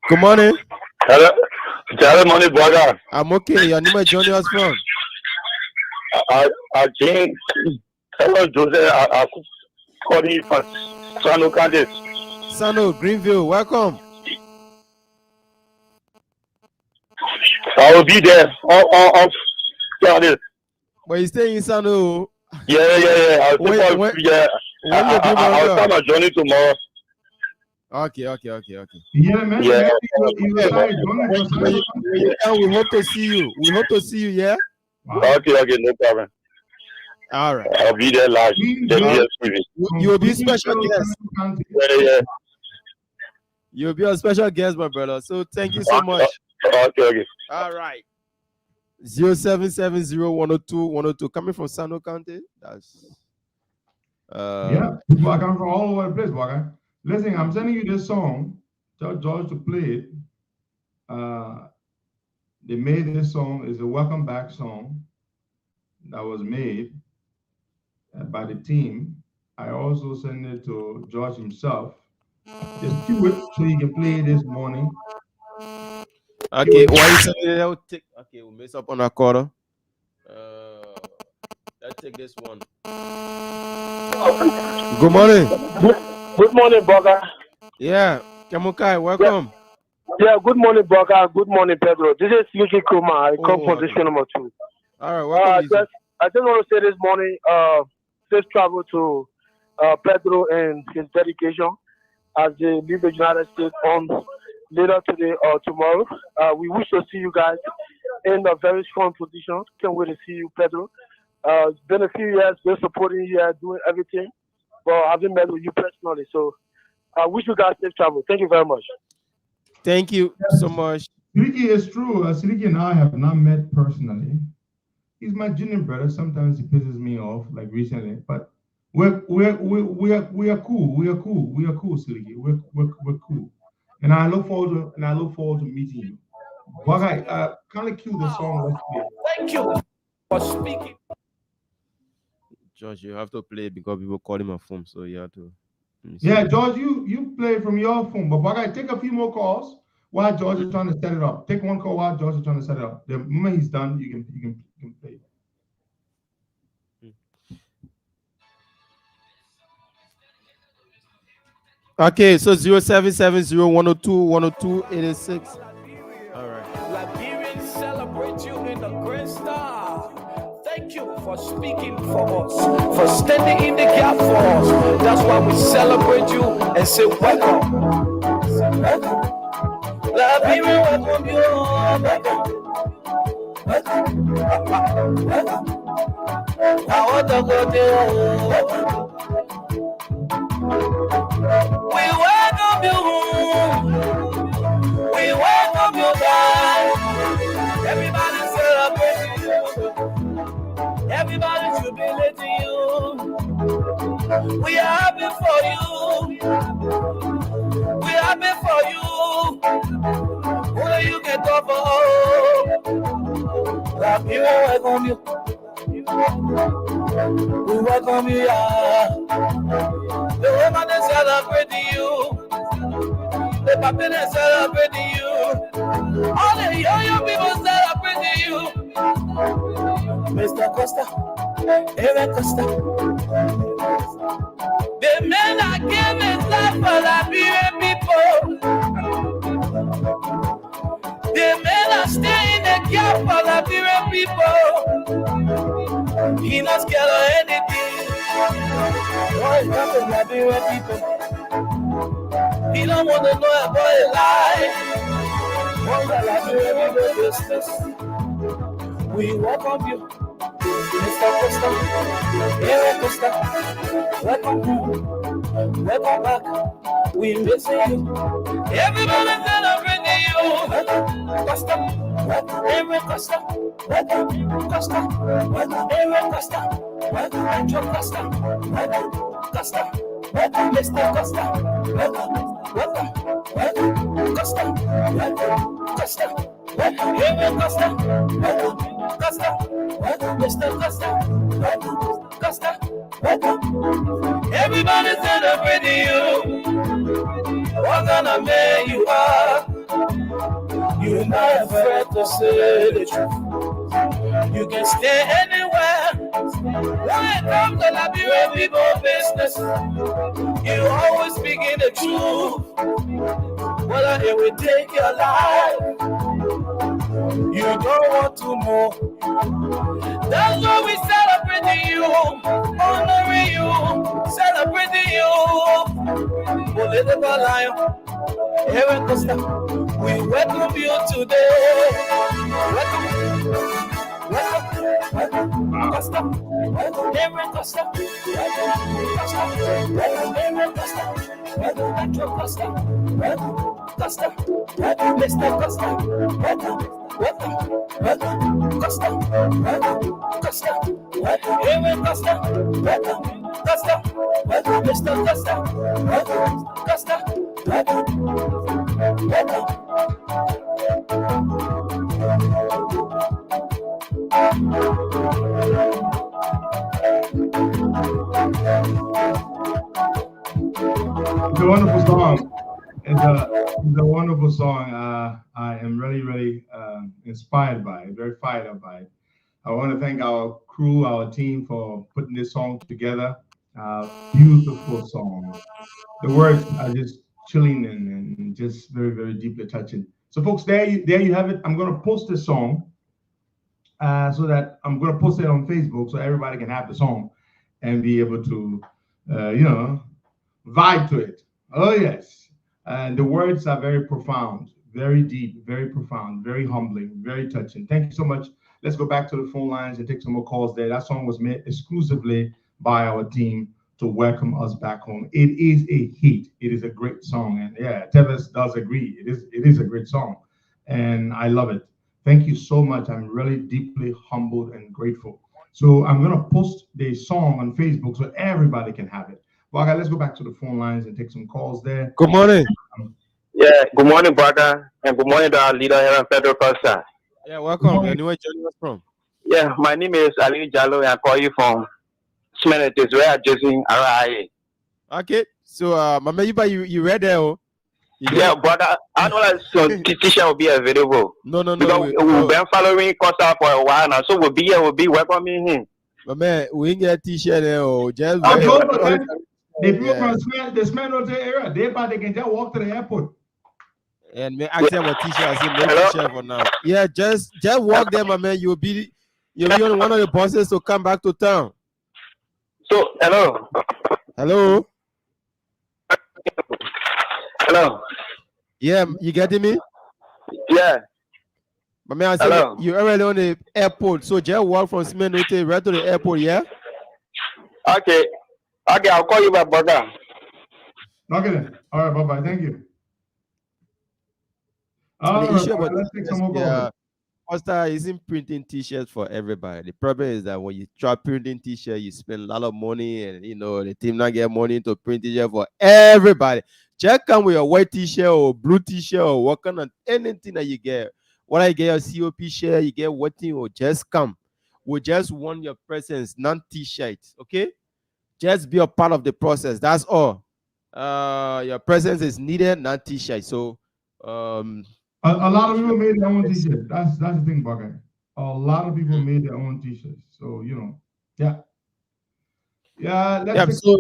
Good morning. Hello. Good morning, brother. I'm okay. Your name is joining us from? I think hello, Jose. I calling you from Sano County. Sano, Greenville. Welcome. I will be there. But you stay in Sano? Yeah. I'll start my journey tomorrow. Okay. Yeah, man. Yeah. We hope to see you. Yeah. Wow. Okay, no problem. All right. I'll be there live. You will be special guest. Yeah. You'll be a special guest, my brother. So thank you so much. Okay. All right. 0770-102-102. Coming from Sano County. That's people are coming from all over the place, Waka. Listen, I'm sending you this song. Tell George to play it. They made this song. It's a welcome back song that was made by the team. I also sent it to George himself. Just cue it so you can play it this morning. Okay, why you sending it? Okay, we'll mess up on our quarter. Let's take this one. Good morning. Good morning, Boga. Yeah, Kamukai, welcome. Yeah, good morning, Boga. Good morning, Pedro. This is Yuki Kuma. I come position number 2. All right, welcome. I just want to say this morning, safe travel to Pedro and his dedication as they leave the United States on later today or tomorrow. We wish to see you guys in a very strong position. Can't wait to see you, Pedro. It's been a few years, been supporting you, doing everything, but I haven't met with you personally. So I wish you guys safe travel. Thank you very much. Thank you so much. Siriki is true. Siriki and I have not met personally. He's my junior brother. Sometimes he pisses me off, like recently. But we are cool. We are cool, Siriki. We're cool. And I look forward to meeting you. Why kind of cue the song. Let's play. Thank you for speaking. George, you have to play because people call him a phone, so you have to. Yeah, George, you play from your phone, but Why take a few more calls while George is trying to set it up. Take one call while George is trying to set it up. The moment he's done, you can play. Okay, so 0770-102-102-86. All right. Liberians celebrate you in the Grand Star. Thank you for speaking for us, for standing in the gap for us. That's why we celebrate you and say welcome. Liberia, welcome you. I want to go there. We welcome you. We welcome you back. Everybody celebrating you. Everybody jubilating you. We are happy for you. We are happy for you. Only you can talk for all. We welcome you. We welcome you, yeah. The women they celebrating you. The papi they celebrating you. All the young people celebrating you. Mr. Costa, Aaron Costa. The men that gave his life for Liberian people. The men that stay in the gap for Liberian people. He not scared of anything. Why is that for Liberian people? He don't want to know about his life. What's the Liberian people business? We welcome you, Mr. Costa, Aaron Costa. Welcome home, welcome back. We missing you. Everybody celebrating you. Costa, Aaron Costa, Costa, Aaron Costa, Andrew Costa, Costa, Mr. Costa, welcome, Costa, Costa, Aaron Costa, Costa, Mr. Costa, Costa, everybody celebrating you. What kind of man you are? You're not afraid to say the truth. You can stay anywhere. When it comes to Liberian people business, you always speaking the truth. Whether it will take your life, you don't want to know. That's why we celebrating you, honoring you, celebrating you. Political lion, Aaron Costa, we welcome you today. Welcome, Costa, Aaron Costa, Aaron Costa, Andrew Costa, Costa, Mr. Costa, welcome, Costa, Costa, Aaron Costa, Costa, Mr. Costa, Costa, It's a wonderful song. It's a wonderful song. I am really inspired by it, very fired up by it. I want to thank our crew, our team for putting this song together. Beautiful song. The words are just chilling and just very, very deeply touching. So, folks, there you have it. I'm going to post this song so that I'm going to post it on Facebook so everybody can have the song and be able to, vibe to it. Oh, yes. And the words are very profound, very deep, very profound, very humbling, very touching. Thank you so much. Let's go back to the phone lines and take some more calls there. That song was made exclusively by our team to welcome us back home. It is a hit. It is a great song. And yeah, Tevis does agree. It is a great song. And I love it. Thank you so much. I'm really deeply humbled and grateful. So I'm going to post the song on Facebook so everybody can have it. Well, okay, let's go back to the phone lines and take some calls there. Good morning. Yeah, good morning, brother. And good morning to our leader here in Pedro Costa. Yeah, welcome. Anywhere joining us from? Yeah, my name is Ali Jallo and I call you from Smenitis, where I'm just in RIA. Okay. So, my man, you read there? Oh? Yeah, brother, I know that some teacher will be available. No. Because we've been following Costa for a while now, so we'll be welcoming him. My man, we ain't get a t-shirt there. Oh, just the people from the Smenitis area, they can just walk to the airport. And me ask them what t-shirt. I say no t-shirt for now. Yeah, just walk there, my man. You'll be on one of the buses to come back to town. So, hello. Yeah, you getting me? Yeah. My man, I said you're already on the airport, so just walk from Smenitis right to the airport, yeah? Okay, I'll call you back, brother. Okay then. All right, bye-bye. Thank you. Let's take some more calls. Costa isn't printing t-shirts for everybody. The problem is that when you try printing t-shirts, you spend a lot of money, and the team not get money to print t-shirt for everybody. Just come with your white t-shirt or blue t-shirt or what kind of anything that you get. Whether you get your COP share, you get what thing, or just come. We just want your presence, not t-shirts. Okay? Just be a part of the process. That's all. Your presence is needed, not t-shirts. So a lot of people made their own t-shirts. That's the thing, Bugger. A lot of people made their own t-shirts. So yeah. Let's take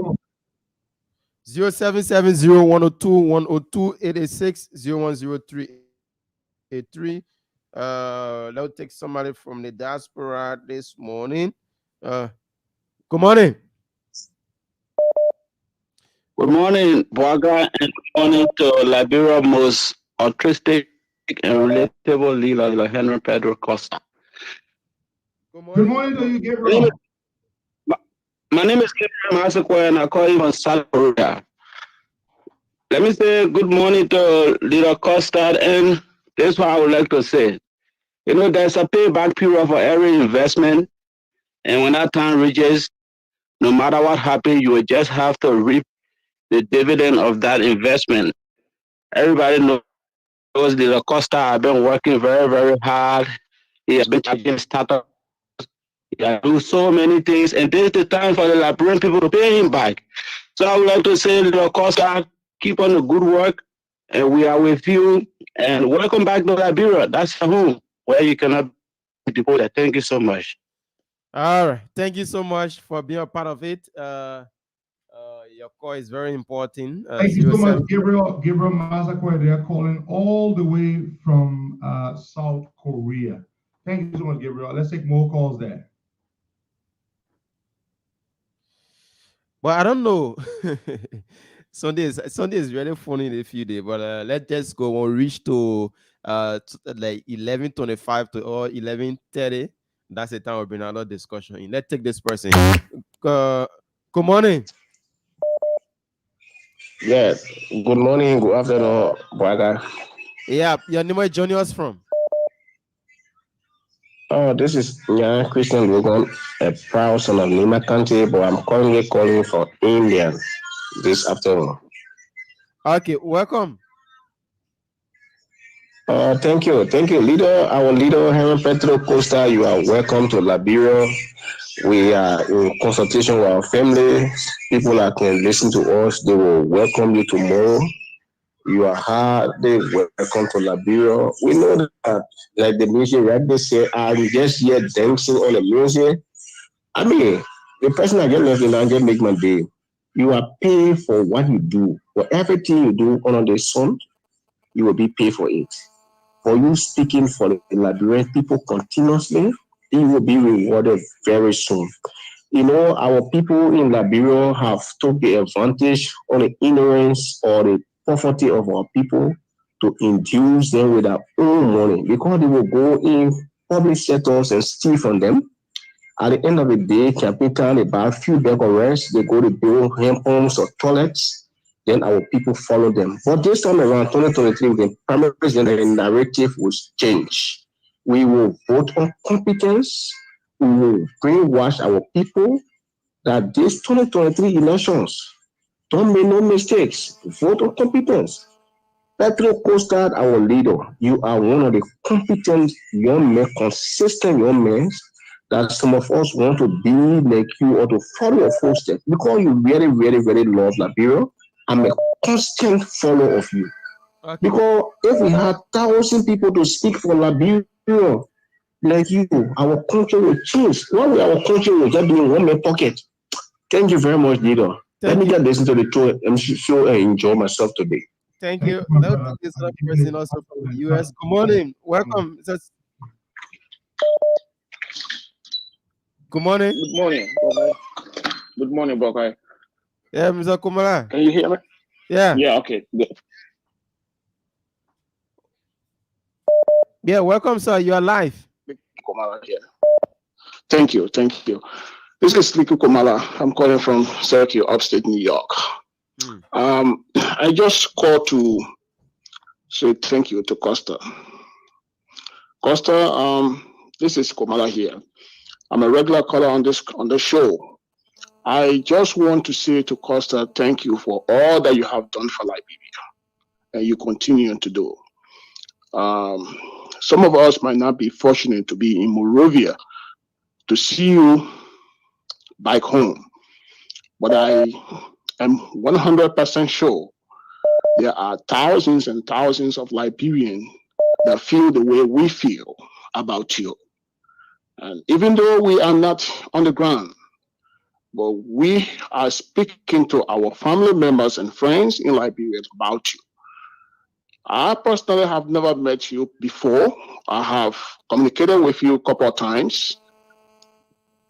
0770-102-102-886-010383. Let's take somebody from the diaspora this morning. Good morning. Good morning, Bwaga, and good morning to Liberia's most artistic and relatable leader, Henry Pedro Costa. Good morning to you, Gabriel. My name is Gabriel Masakwe, and I call you from South Korea. Let me say good morning to Leader Costa, and this is what I would like to say. There's a payback period for every investment, and when that time reaches, no matter what happens, you will just have to reap the dividend of that investment. Everybody knows Leader Costa has been working very, very hard. He has been charging startups. He has done so many things, and this is the time for the Liberian people to pay him back. So I would like to say, Leader Costa, keep on the good work, and we are with you. And welcome back to Liberia. That's your home where you cannot be deported. Thank you so much. All right. Thank you so much for being a part of it. Your call is very important. Thank you so much, Gabriel Masakwe. They are calling all the way from South Korea. Thank you so much, Gabriel. Let's take more calls there. Well, I don't know. Sunday is really funny in a few days, but let's just go. We'll reach to like 11:25 to or 11:30. That's the time we'll bring another discussion. Let's take this person. Good morning. Yes. Good morning. Good afternoon, brother. Yeah, your name is joining us from? Oh, this is young Christian Logan, a proud son of Nima County, but I'm currently calling for India this afternoon. Okay, welcome. Thank you, leader. Our leader, Henry Pedro Costa. You are welcome to Liberia. We are in consultation with our family. People that can listen to us, they will welcome you tomorrow. You are hardly welcome to Liberia. We know that, like the music rapper say, I'm just here dancing on the music. I mean, the person I get left in and just make my day. You are paid for what you do. For everything you do under the sun, you will be paid for it. For you speaking for the Liberian people continuously, you will be rewarded very soon. You know, our people in Liberia have took the advantage on the ignorance or the poverty of our people to induce them with their own money because they will go in public sectors and steal from them. At the end of the day, capital, they buy a few bag of rice, they go to build home homes or toilets, then our people follow them. But this time around, 2023, the primary president, the narrative will change. We will vote on competence, we will brainwash our people that these 2023 elections, don't make no mistakes, vote on competence. Petro Costa, our leader, you are one of the competent young men, consistent young men that some of us want to be like you or to follow your footsteps because you very, very, very love Liberia. I'm a constant follower of you. Okay. Because if we had 1,000 people to speak for Liberia like you, our country will change. Why will our country will just be in one man pocket? Thank you very much, leader. Let me just listen to the show and enjoy myself today. Thank you. Let's take this other person also from the US. Good morning. Welcome. Good morning. Good morning. Good morning, Bokai. Yeah, Mr. Kumara. Can you hear me? Yeah. Yeah, okay. Good. Yeah, welcome, sir. You are live. Kumara here. Thank you. This is Liku Kumala. I'm calling from Syracuse, upstate New York. I just called to say thank you to Costa. Costa, this is Kumala here. I'm a regular caller on the show. I just want to say to Costa, thank you for all that you have done for Liberia, and you continue to do. Some of us might not be fortunate to be in Monrovia to see you back home, but I am 100% sure there are thousands and thousands of Liberians that feel the way we feel about you. And even though we are not on the ground, but we are speaking to our family members and friends in Liberia about you. I personally have never met you before. I have communicated with you a couple of times,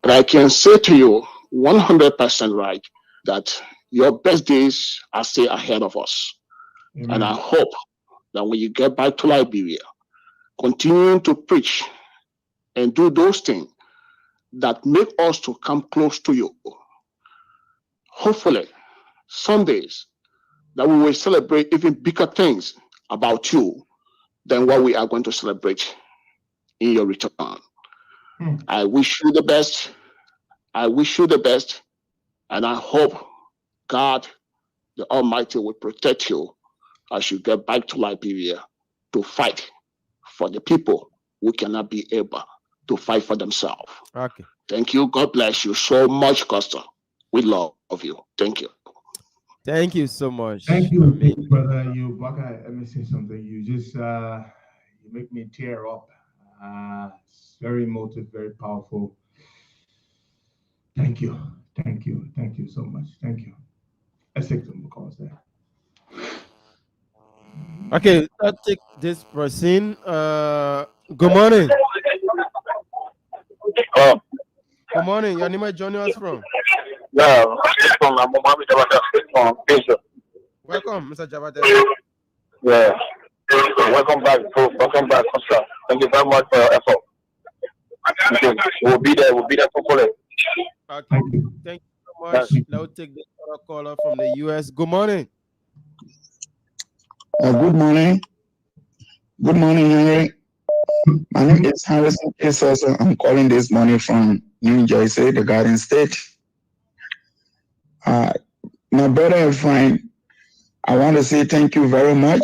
but I can say to you 100% right that your best days are still ahead of us. Amen. And I hope that when you get back to Liberia, continuing to preach and do those things that make us to come close to you. Hopefully, some days that we will celebrate even bigger things about you than what we are going to celebrate in your return. I wish you the best. And I hope God, the Almighty, will protect you as you get back to Liberia to fight for the people who cannot be able to fight for themselves. Okay. Thank you. God bless you so much, Costa. We love you. Thank you. Thank you so much. Thank you, brother. Let me say something. You just you make me tear up. It's very emotive, very powerful. Thank you so much. Thank you. Let's take some calls there. Okay, let's take this person. Good morning. Good morning. Your name is joining us from? Yeah, from Welcome, Mr. Jabate. Yeah. Welcome back, Costa. Thank you very much for your effort. We'll be there for Okay. Thank you so much. Let's take this other caller from the US. Good morning. Good morning. Good morning, Henry. My name is Harrison Pesos. I'm calling this morning from New Jersey, the Garden State. My brother and friend, I want to say thank you very much.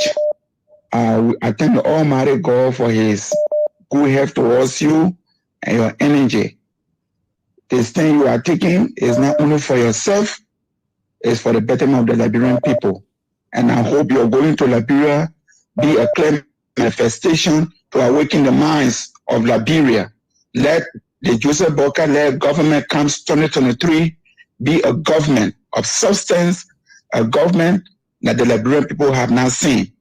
I thank the Almighty God for His good help towards you and your energy. This thing you are taking is not only for yourself, it's for the betterment of the Liberian people. And I hope you're going to Liberia be a clear manifestation to awaken the minds of Liberia. Let the Joseph Boakai-led government comes 2023 be a government of substance, a government that the Liberian people have not seen.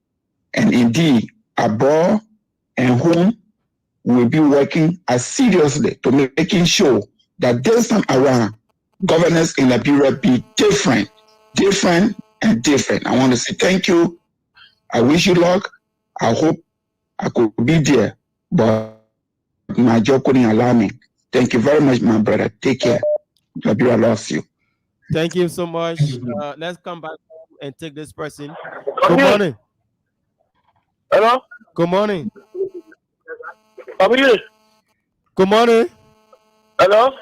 And indeed, abroad and home, we will be working as seriously to making sure that this time around, governance in Liberia be different. I want to say thank you. I wish you luck. I hope I could be there, but my job couldn't allow me. Thank you very much, my brother. Take care. Liberia loves you. Thank you so much. Let's come back home and take this person. Good morning. Hello? Good morning. How are you? Good morning. Hello?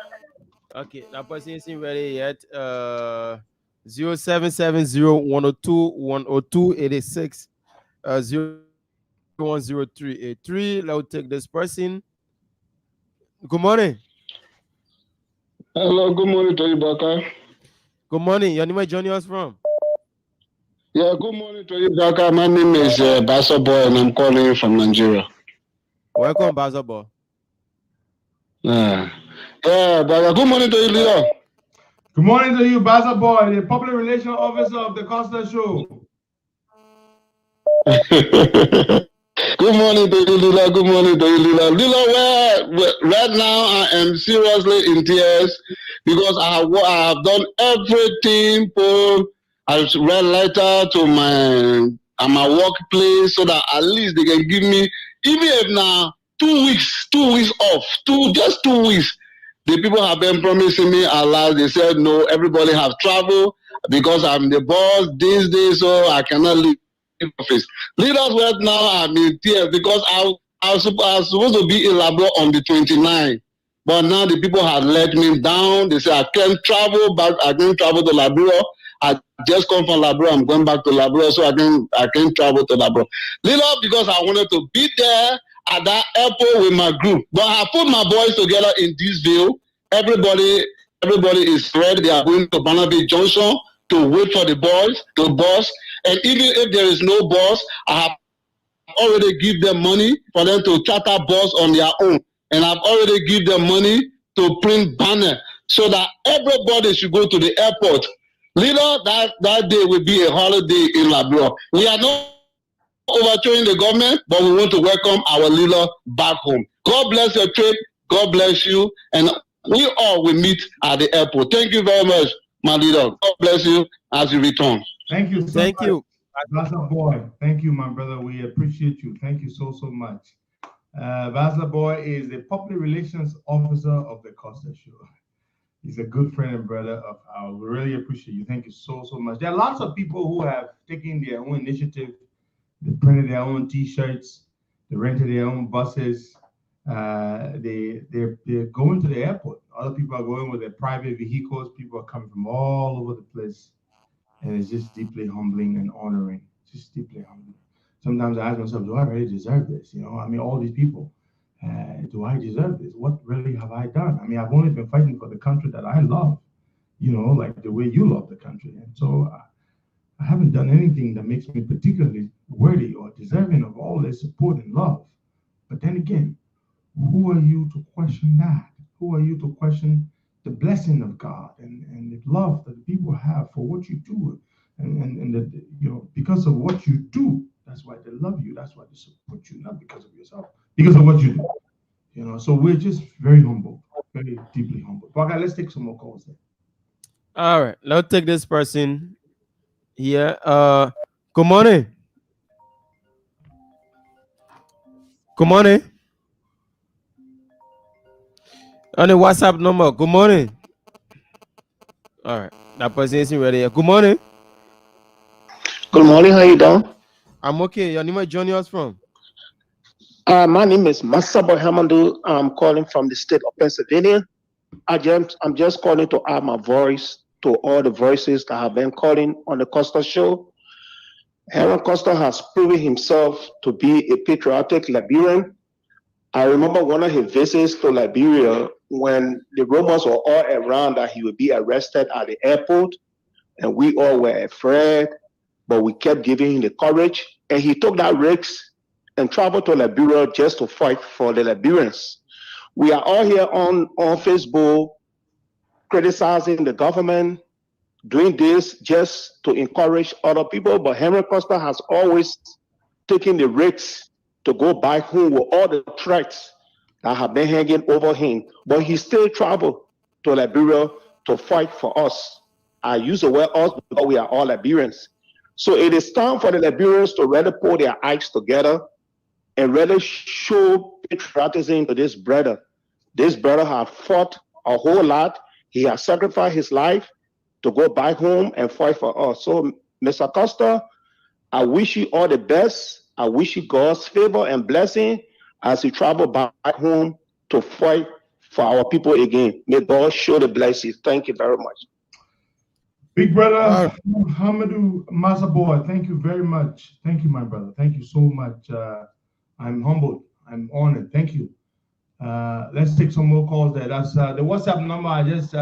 Okay, that person isn't ready yet. 0770-102-102-86 010383. Let's take this person. Good morning. Hello, good morning to you, Baka. Good morning. Your name is joining us from? Yeah, good morning to you, Baka. My name is Basa Boy, and I'm calling you from Nigeria. Welcome, Basa Boy. Yeah, Baka. Good morning to you, leader. Good morning to you, Baza Boy, the public relations officer of the Costa Show. Good morning to you, Lila. Good morning to you, Lila. Lila, right now I am seriously in tears because I have done everything I read letter to my workplace so that at least they can give me, even if now 2 weeks off, just 2 weeks. The people have been promising me a lot. They said no, everybody have traveled because I'm the boss this day, so I cannot leave office. Leaders right now I'm in tears because I was supposed to be in Labrador on the 29th, but now the people have let me down. They say I can't travel back. I can't travel to Labrador. I just come from Labrador. I'm going back to Labrador, so I can't travel to Labrador. Leader, because I wanted to be there at that airport with my group, but I put my boys together in this view. Everybody is ready. They are going to Barnaby Junction to wait for the boys, the bus. And even if there is no bus, I have already give them money for them to charter bus on their own. And I've already give them money to print banner so that everybody should go to the airport. Leader, that day will be a holiday in Labrador. We are not overthrowing the government, but we want to welcome our leader back home. God bless your trip. God bless you. And we all will meet at the airport. Thank you very much, my leader. God bless you as you return. Thank you. Thank you. Basa Boy. Thank you, my brother. We appreciate you. Thank you so much. Basa Boy is the public relations officer of the Costa Show. He's a good friend and brother of ours. We really appreciate you. Thank you so much. There are lots of people who have taken their own initiative. They printed their own T-shirts. They rented their own buses. They're going to the airport. Other people are going with their private vehicles. People are coming from all over the place. And it's just deeply humbling and honoring. Just deeply humbling. Sometimes I ask myself, do I really deserve this? You know, I mean, all these people, do I deserve this? What really have I done? I mean, I've only been fighting for the country that I love, you know, like the way you love the country. And so I haven't done anything that makes me particularly worthy or deserving of all this support and love. But then again, who are you to question that? Who are you to question the blessing of God and the love that the people have for what you do, and that, you know, because of what you do, that's why they love you. That's why they support you, not because of yourself, because of what you do. You know, so we're just very humble, very deeply humble. Okay, let's take some more calls then. All right, let's take this person here. Good morning. Good morning. On the WhatsApp number. Good morning. All right, that person isn't ready yet. Good morning. Good morning. How you doing? I'm okay. Your name is joining us from? My name is Masabo Hamadu. I'm calling from the state of Pennsylvania. I'm just calling to add my voice to all the voices that have been calling on the Costa Show. Aaron Costa has proven himself to be a patriotic Liberian. I remember one of his visits to Liberia when the rumors were all around that he would be arrested at the airport, and we all were afraid. but we kept giving him the courage, and he took that risk and traveled to Liberia just to fight for the Liberians. We are all here on Facebook criticizing the government, doing this just to encourage other people, but Henry Costa has always taken the risks to go back home with all the threats that have been hanging over him, but he still traveled to Liberia to fight for us. I use the word us because we are all Liberians. So it is time for the Liberians to really put their eyes together and really show patriotism to this brother. This brother has fought a whole lot. He has sacrificed his life to go back home and fight for us. So, Mr. Costa, I wish you all the best. I wish you God's favor and blessing as you travel back home to fight for our people again. May God show the blessings. Thank you very much. Big brother Hamidou Mazaboy, thank you very much. Thank you, my brother. Thank you so much. I'm humbled. I'm honored. Thank you. Let's take some more calls there. That's the WhatsApp number. I just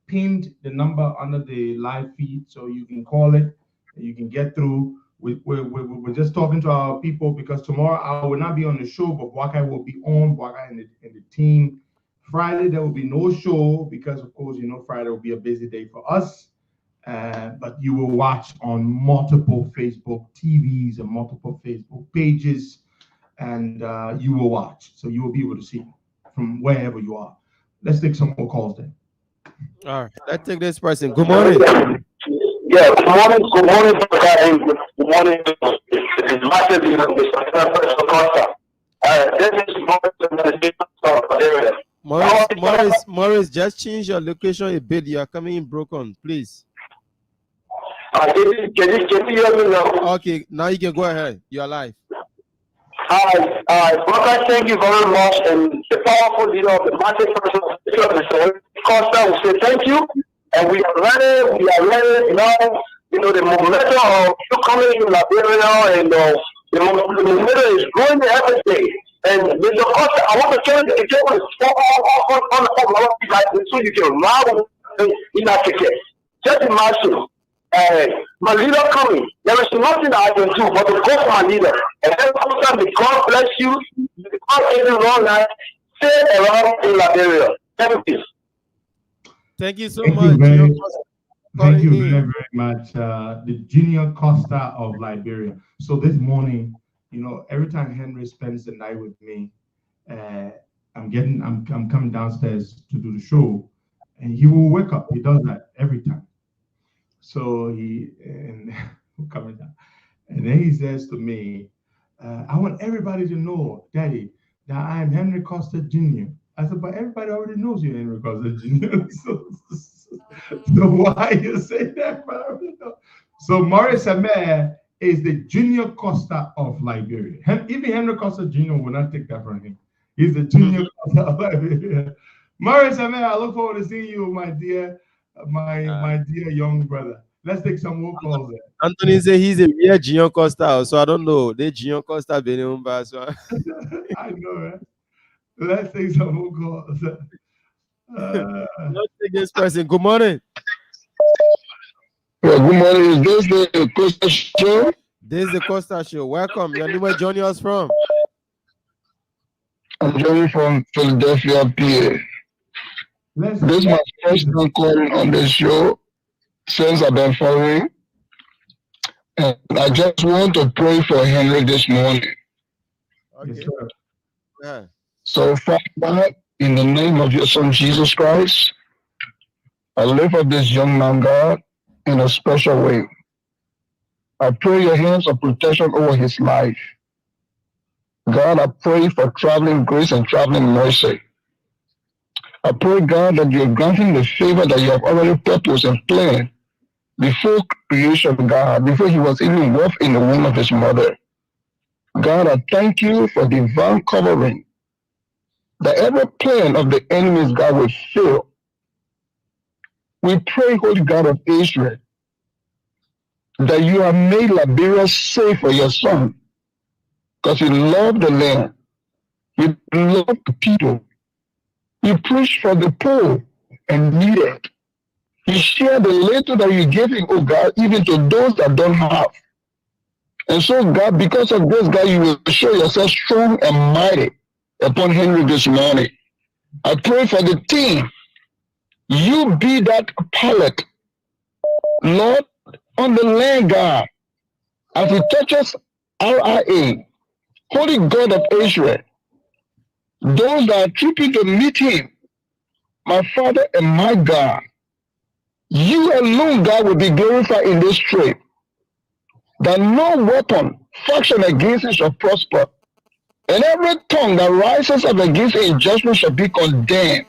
pinned the number under the live feed, so you can call it. You can get through. We're just talking to our people because tomorrow I will not be on the show, but Bwakai will be on. Bwakai and the team. Friday there will be no show because, of course, you know Friday will be a busy day for us. But you will watch on multiple Facebook TVs and multiple Facebook pages, and you will watch. So you will be able to see from wherever you are. Let's take some more calls then. All right, let's take this person. Good morning. Yeah, good morning. Good morning, good morning. It's massive, Mr. Costa. This is Morris, just change your location a bit. You are coming in broken, please. Can you hear me now? Okay, now you can go ahead. You are live. Brother, thank you very much. And the powerful leader of the massive person of the show, Costa, will say thank you. And we are ready now. You know, the momentum of you coming in Liberia and the momentum is growing every day. And Mr. Costa, I want to turn the camera on so you can run in Africa. Just imagine. My leader coming. There is nothing that I can do but to go for my leader. And then sometimes God bless you. God give you long life. Stay around in Liberia. Thank you. Thank you so much. Thank you very, very much. The Junior Costa of Liberia. So this morning, you know, every time Henry spends the night with me, I'm coming downstairs to do the show, and he will wake up. He does that every time. So coming down, and then he says to me, "I want everybody to know, Daddy, that I am Henry Costa Jr." I said, "But everybody already knows you're Henry Costa Jr." So why you say that? So Maurice Amer is the Junior Costa of Liberia. Even Henry Costa Jr. will not take that from him. He's the Junior Costa of Liberia. Maurice Amer, I look forward to seeing you, my dear. My dear young brother. Let's take some more calls there. Anthony said he's a real Junior Costa, so I don't know. The Junior Costa Benumba. So I know, right? Let's take some more calls. Let's take this person. Good morning. Well, good morning. Is this the Costa Show? This is the Costa Show. Welcome. Your name, where joining us from? I'm joining from Philadelphia, PA. This is my first time calling on the show since I've been following. And I just want to pray for Henry this morning. Okay. Yeah. So, Father, in the name of your Son, Jesus Christ, I lift up this young man, God, in a special way. I pray your hands of protection over his life. God, I pray for traveling grace and traveling mercy. I pray, God, that you're granting the favor that you have already purposed and planned before creation, God, before he was even birthed in the womb of his mother. God, I thank you for divine covering, that every plan of the enemies, God, will fail. We pray, Holy God of Israel, that you have made Liberia safe for your son, because you love the land, you love the people. You preach for the poor and needed. He shared the little that you gave him, oh God, even to those that don't have. And so, God, because of this, God, you will show yourself strong and mighty upon Henry this morning. I pray for the team. You be that pilot, Lord, on the land, God, as he touches RIA, Holy God of Israel, those that are tripping to meet him, my Father and my God, you alone, God, will be glorified in this trip. That no weapon fashioned against it shall prosper, and every tongue that rises up against it in judgment shall be condemned.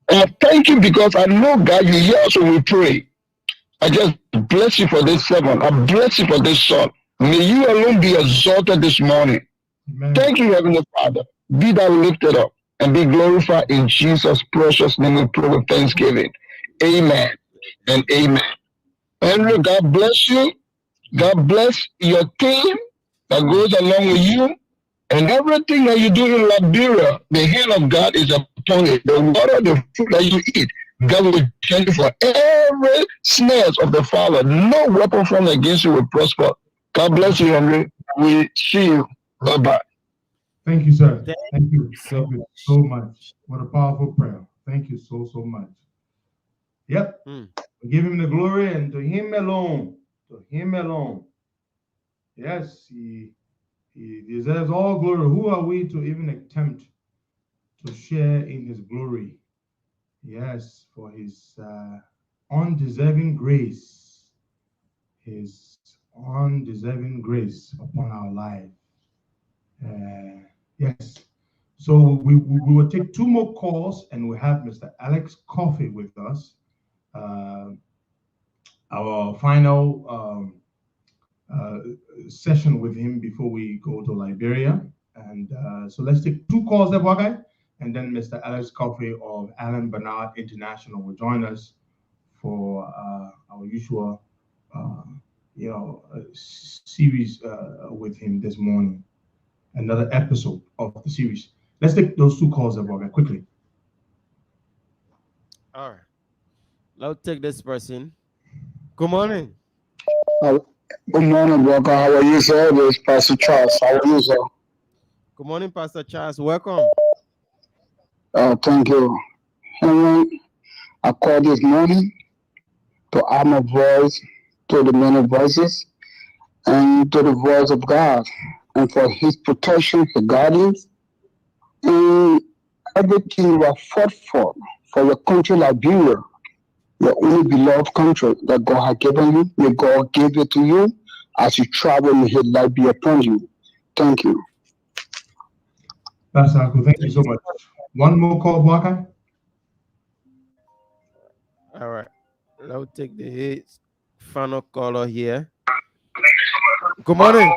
And I thank you because I know, God, you hear us when we pray. I just bless you for this servant. I bless you for this son. May you alone be exalted this morning. Amen. Thank you, Heavenly Father. Be thou lifted up and be glorified in Jesus' precious name. We pray with thanksgiving. Amen and amen. Henry, God bless you. God bless your team that goes along with you. And everything that you do in Liberia, the hand of God is upon it. The water, the food that you eat, God will change for every snares of the Father. No weapon formed against you will prosper. God bless you, Henry. We see you. Bye-bye. Thank you, sir. Thank you. Thank you so much. What a powerful prayer. Thank you so much. Yep. Give him the glory and to him alone. To him alone. Yes, he deserves all glory. Who are we to even attempt to share in his glory? Yes, for his undeserving grace. His undeserving grace upon our life. Yes. So we will take two more calls, and we have Mr. Alex Coffey with us. Our final session with him before we go to Liberia. And so let's take two calls, guy, and then Mr. Alex Coffey of Alan Bernard International will join us for our usual, series with him this morning. Another episode of the series. Let's take those two calls, guy, quickly. All right. Let's take this person. Good morning. Good morning, brother. How are you, sir? This is Pastor Charles. How are you, sir? Good morning, Pastor Charles. Welcome. Thank you. Henry, I called this morning to add my voice to the many voices and to the voice of God, and for his protection, his guidance, and everything you have fought for your country, Liberia, your only beloved country that God has given you. May God give it to you as you travel, may his light be upon you. Thank you. That's Uncle. Thank you so much. One more call, Waka. All right. Let's take the final caller here. Good morning.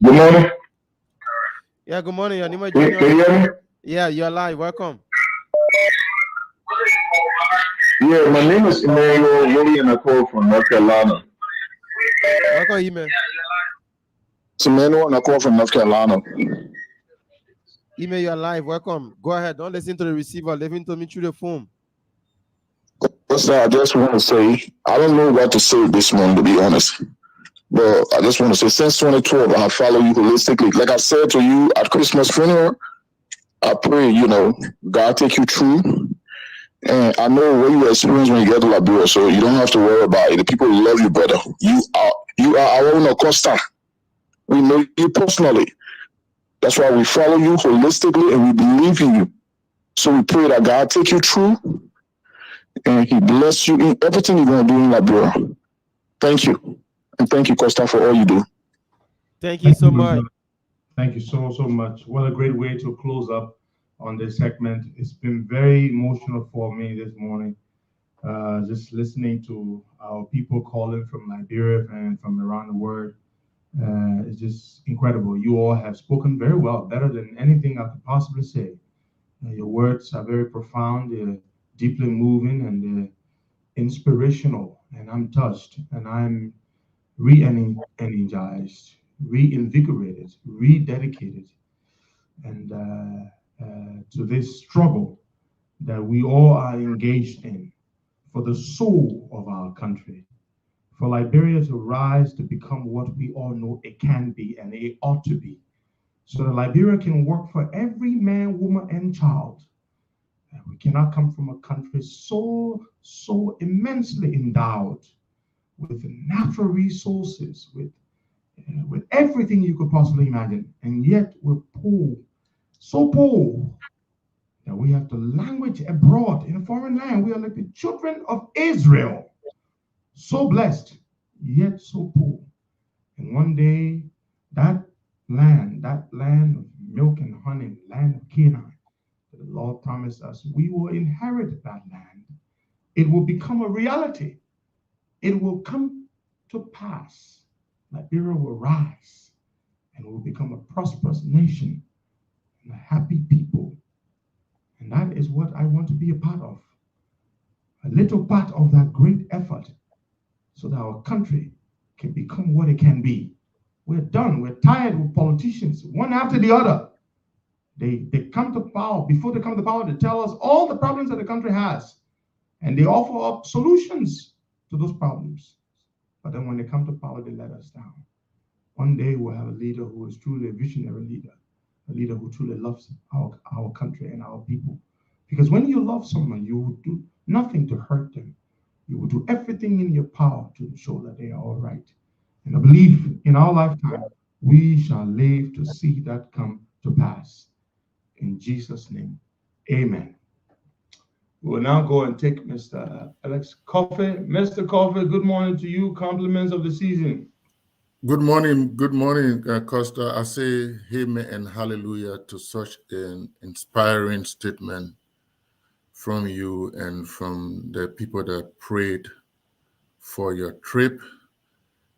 Good morning. Yeah, good morning. Your name is Can you hear me? Yeah, you're live. Welcome. Yeah, my name is Emmanuel William. I call from North Carolina. Welcome, Email. It's Emmanuel, and I call from North Carolina. Email, you're live. Welcome. Go ahead. Don't listen to the receiver. Listen to me through the phone. I just want to say, I don't know what to say this morning, to be honest. But I just want to say, since 2012, I have followed you holistically. Like I said to you at Christmas funeral, I pray, God take you through. And I know what you experience when you get to Liberia, so you don't have to worry about it. The people love you, brother. You are our own Costa. We know you personally. That's why we follow you holistically and we believe in you. So we pray that God take you through and he bless you in everything you're going to do in Liberia. Thank you. And thank you, Costa, for all you do. Thank you so much. Thank you so much. What a great way to close up on this segment. It's been very emotional for me this morning. Just listening to our people calling from Liberia and from around the world. It's just incredible. You all have spoken very well, better than anything I could possibly say. Your words are very profound, they're deeply moving, and they're inspirational. And I'm touched, and I'm re-energized, reinvigorated, rededicated, and to this struggle that we all are engaged in for the soul of our country, for Liberia to rise to become what we all know it can be and it ought to be, so that Liberia can work for every man, woman, and child. And we cannot come from a country so immensely endowed with natural resources, with everything you could possibly imagine, and yet we're poor, so poor that we have to language abroad in a foreign land. We are like the children of Israel, so blessed, yet so poor. And one day, that land of milk and honey, land of Canaan, that the Lord promised us, we will inherit that land. It will become a reality. It will come to pass. Liberia will rise and will become a prosperous nation and a happy people. And that is what I want to be a part of. A little part of that great effort so that our country can become what it can be. We're done. We're tired with politicians, one after the other. They come to power. Before they come to power, they tell us all the problems that the country has. And they offer up solutions to those problems. But then when they come to power, they let us down. One day we'll have a leader who is truly a visionary leader, a leader who truly loves our country and our people. Because when you love someone, you will do nothing to hurt them. You will do everything in your power to ensure that they are all right. And I believe in our lifetime, we shall live to see that come to pass. In Jesus' name, amen. We will now go and take Mr. Alex Coffey. Mr. Coffey, good morning to you. Compliments of the season. Good morning, Costa. I say amen and hallelujah to such an inspiring statement from you and from the people that prayed for your trip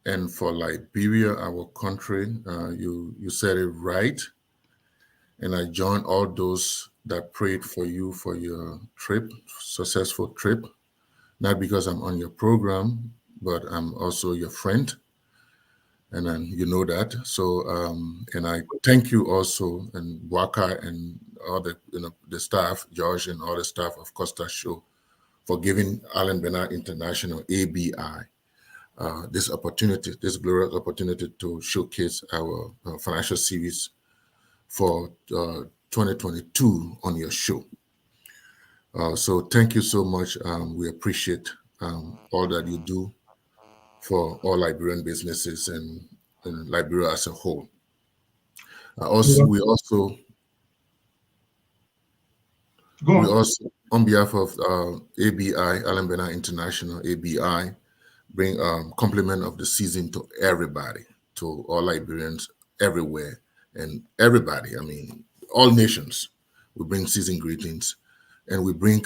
and for Liberia, our country. You said it right. And I join all those that prayed for you for your trip, successful trip, not because I'm on your program, but I'm also your friend. And then you know that. So, and I thank you also, and Waka and all the the staff, Josh and all the staff of Costa Show, for giving Alain Bernard International ABI this opportunity, this glorious opportunity to showcase our financial series for 2022 on your show. So thank you so much. We appreciate all that you do for all Liberian businesses and Liberia as a whole. We also, on behalf of ABI, Alain Bernard International, ABI, bring compliment of the season to everybody, to all Liberians everywhere, and everybody, I mean, all nations. We bring season greetings, and we bring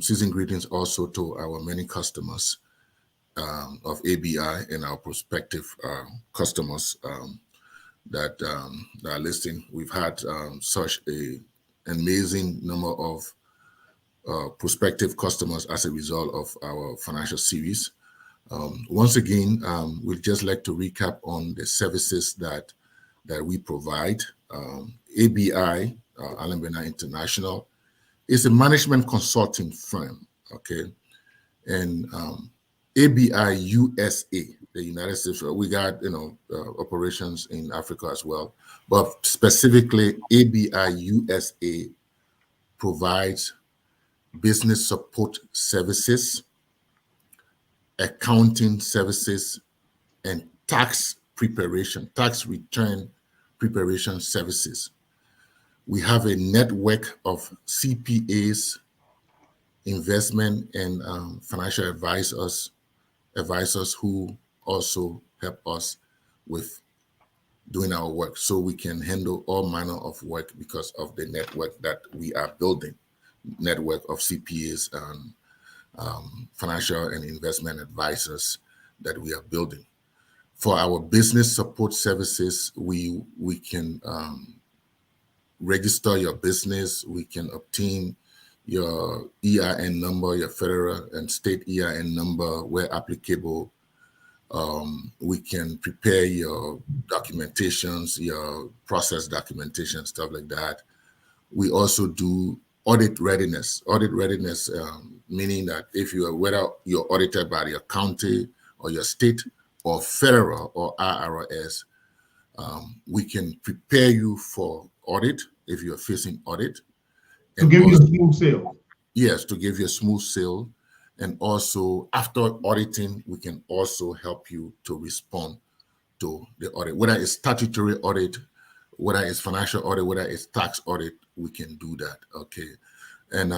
season greetings also to our many customers of ABI and our prospective customers that are listening. We've had such an amazing number of prospective customers as a result of our financial series. Once again, we'd just like to recap on the services that we provide. ABI, Alain Bernard International, is a management consulting firm, okay? And ABI USA, the United States, we got operations in Africa as well, but specifically ABI USA provides business support services, accounting services, and tax return preparation services. We have a network of CPAs, investment and financial advisors who also help us with doing our work, so we can handle all manner of work because of the network that we are building, network of CPAs and financial and investment advisors that we are building. For our business support services, we can register your business, we can obtain your EIN number, your federal and state EIN number where applicable. We can prepare your documentations, your process documentation, stuff like that. We also do audit readiness. Audit readiness, meaning that if you are, whether you're audited by your county or your state or federal or IRS, we can prepare you for audit if you're facing audit. To give you a smooth sail. Yes, to give you a smooth sail. And also, after auditing, we can also help you to respond to the audit, whether it's statutory audit, whether it's financial audit, whether it's tax audit, we can do that. Okay. And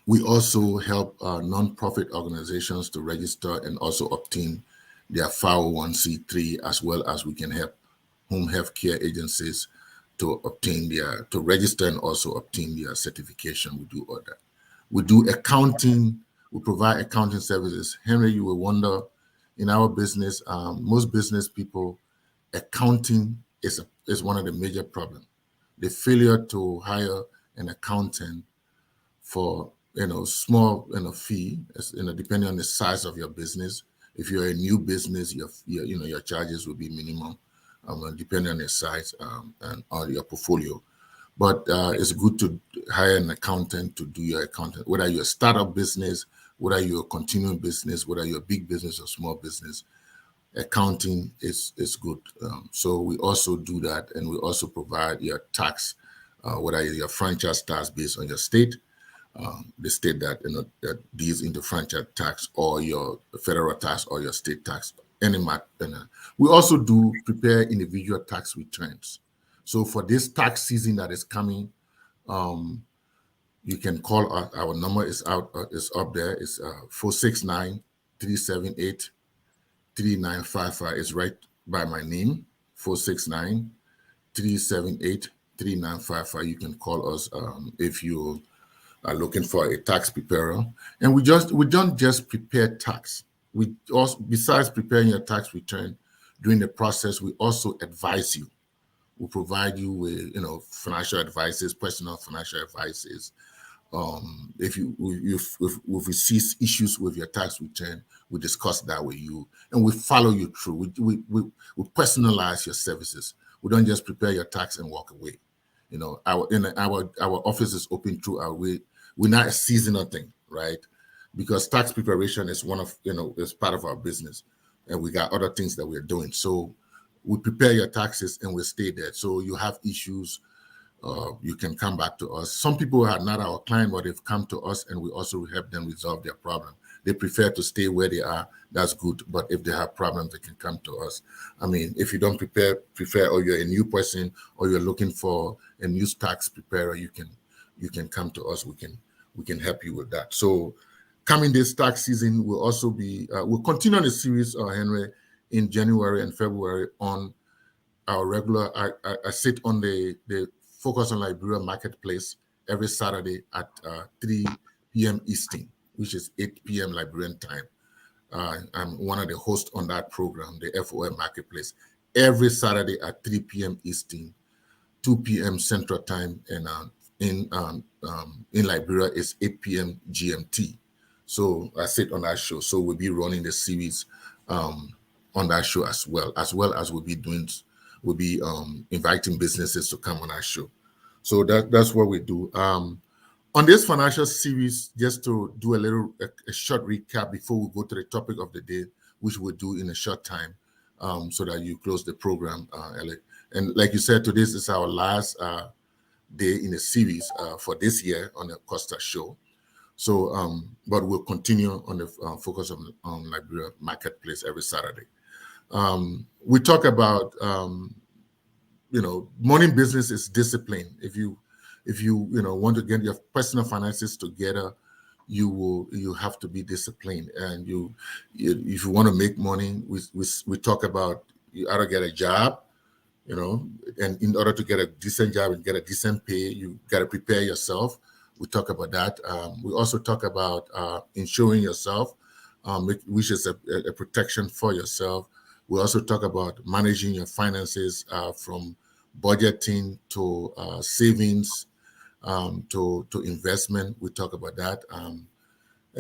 we also help nonprofit organizations to register and also obtain their 501c3, as well as we can help home health care agencies to obtain to register and also obtain their certification. We do all that. We do accounting. We provide accounting services. Henry, you will wonder, in our business, most business people, accounting is one of the major problems. The failure to hire an accountant for small fee, depending on the size of your business. If you're a new business, your charges will be minimum, depending on the size and on your portfolio. But it's good to hire an accountant to do your accounting, whether you're a startup business, whether you're a continuing business, whether you're a big business or small business. Accounting is good. So we also do that, and we also provide your tax, whether your franchise tax based on your state, the state that that deals into franchise tax, or your federal tax or your state tax. We also do prepare individual tax returns. So for this tax season that is coming, you can call us. Our number is up there. It's 469-378-3955. It's right by my name, 469-378-3955. You can call us if you are looking for a tax preparer. And we don't just prepare tax. We also, besides preparing your tax return, during the process, we also advise you. We provide you with financial advices, personal financial advices. If we see issues with your tax return, we discuss that with you, and we follow you through. We personalize your services. We don't just prepare your tax and walk away. Our office is open through our way. We're not a seasonal thing, right? Because tax preparation is is part of our business, and we got other things that we're doing. So we prepare your taxes and we stay there. So you have issues, you can come back to us. Some people are not our client, but they've come to us, and we also help them resolve their problem. They prefer to stay where they are. That's good. But if they have problems, they can come to us. I mean, if you don't prefer, or you're a new person, or you're looking for a new tax preparer, you can come to us. We can help you with that. So coming this tax season, we'll also be we'll continue on the series, Henry, in January and February on our regular. I sit on the Focus on Liberia Marketplace every Saturday at 3 p.m. Eastern, which is 8 p.m. Liberian time. I'm one of the hosts on that program, the FOM Marketplace, every Saturday at 3 p.m. Eastern, 2 p.m. Central Time, and in Liberia is 8 p.m. GMT. So I sit on that show. So we'll be running the series on that show as well as we'll be inviting businesses to come on our show. So that's what we do. On this financial series, just to do a short recap before we go to the topic of the day, which we'll do in a short time, so that you close the program, Elliot. And like you said, today is our last day in the series for this year on the Costa Show. So, but we'll continue on the Focus on Liberia Marketplace every Saturday. We talk about morning business is discipline. If you want to get your personal finances together, you have to be disciplined. And if you want to make money, we talk about you ought to get a job, and in order to get a decent job and get a decent pay, you got to prepare yourself. We talk about that. We also talk about insuring yourself, which is a protection for yourself. We also talk about managing your finances from budgeting to savings to investment. We talk about that, and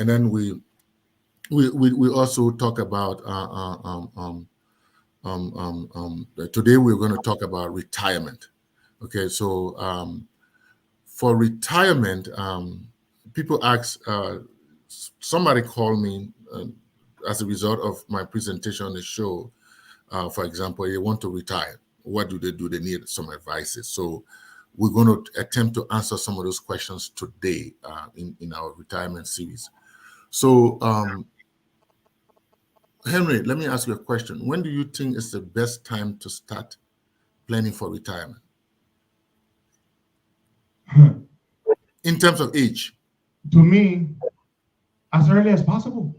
then we also talk about today we're going to talk about retirement. Okay, so For retirement, people ask, somebody called me as a result of my presentation on the show. For example, they want to retire. What do? They need some advice. So we're going to attempt to answer some of those questions today in our retirement series. So, Henry, let me ask you a question. When do you think is the best time to start planning for retirement? In terms of age? To me, as early as possible.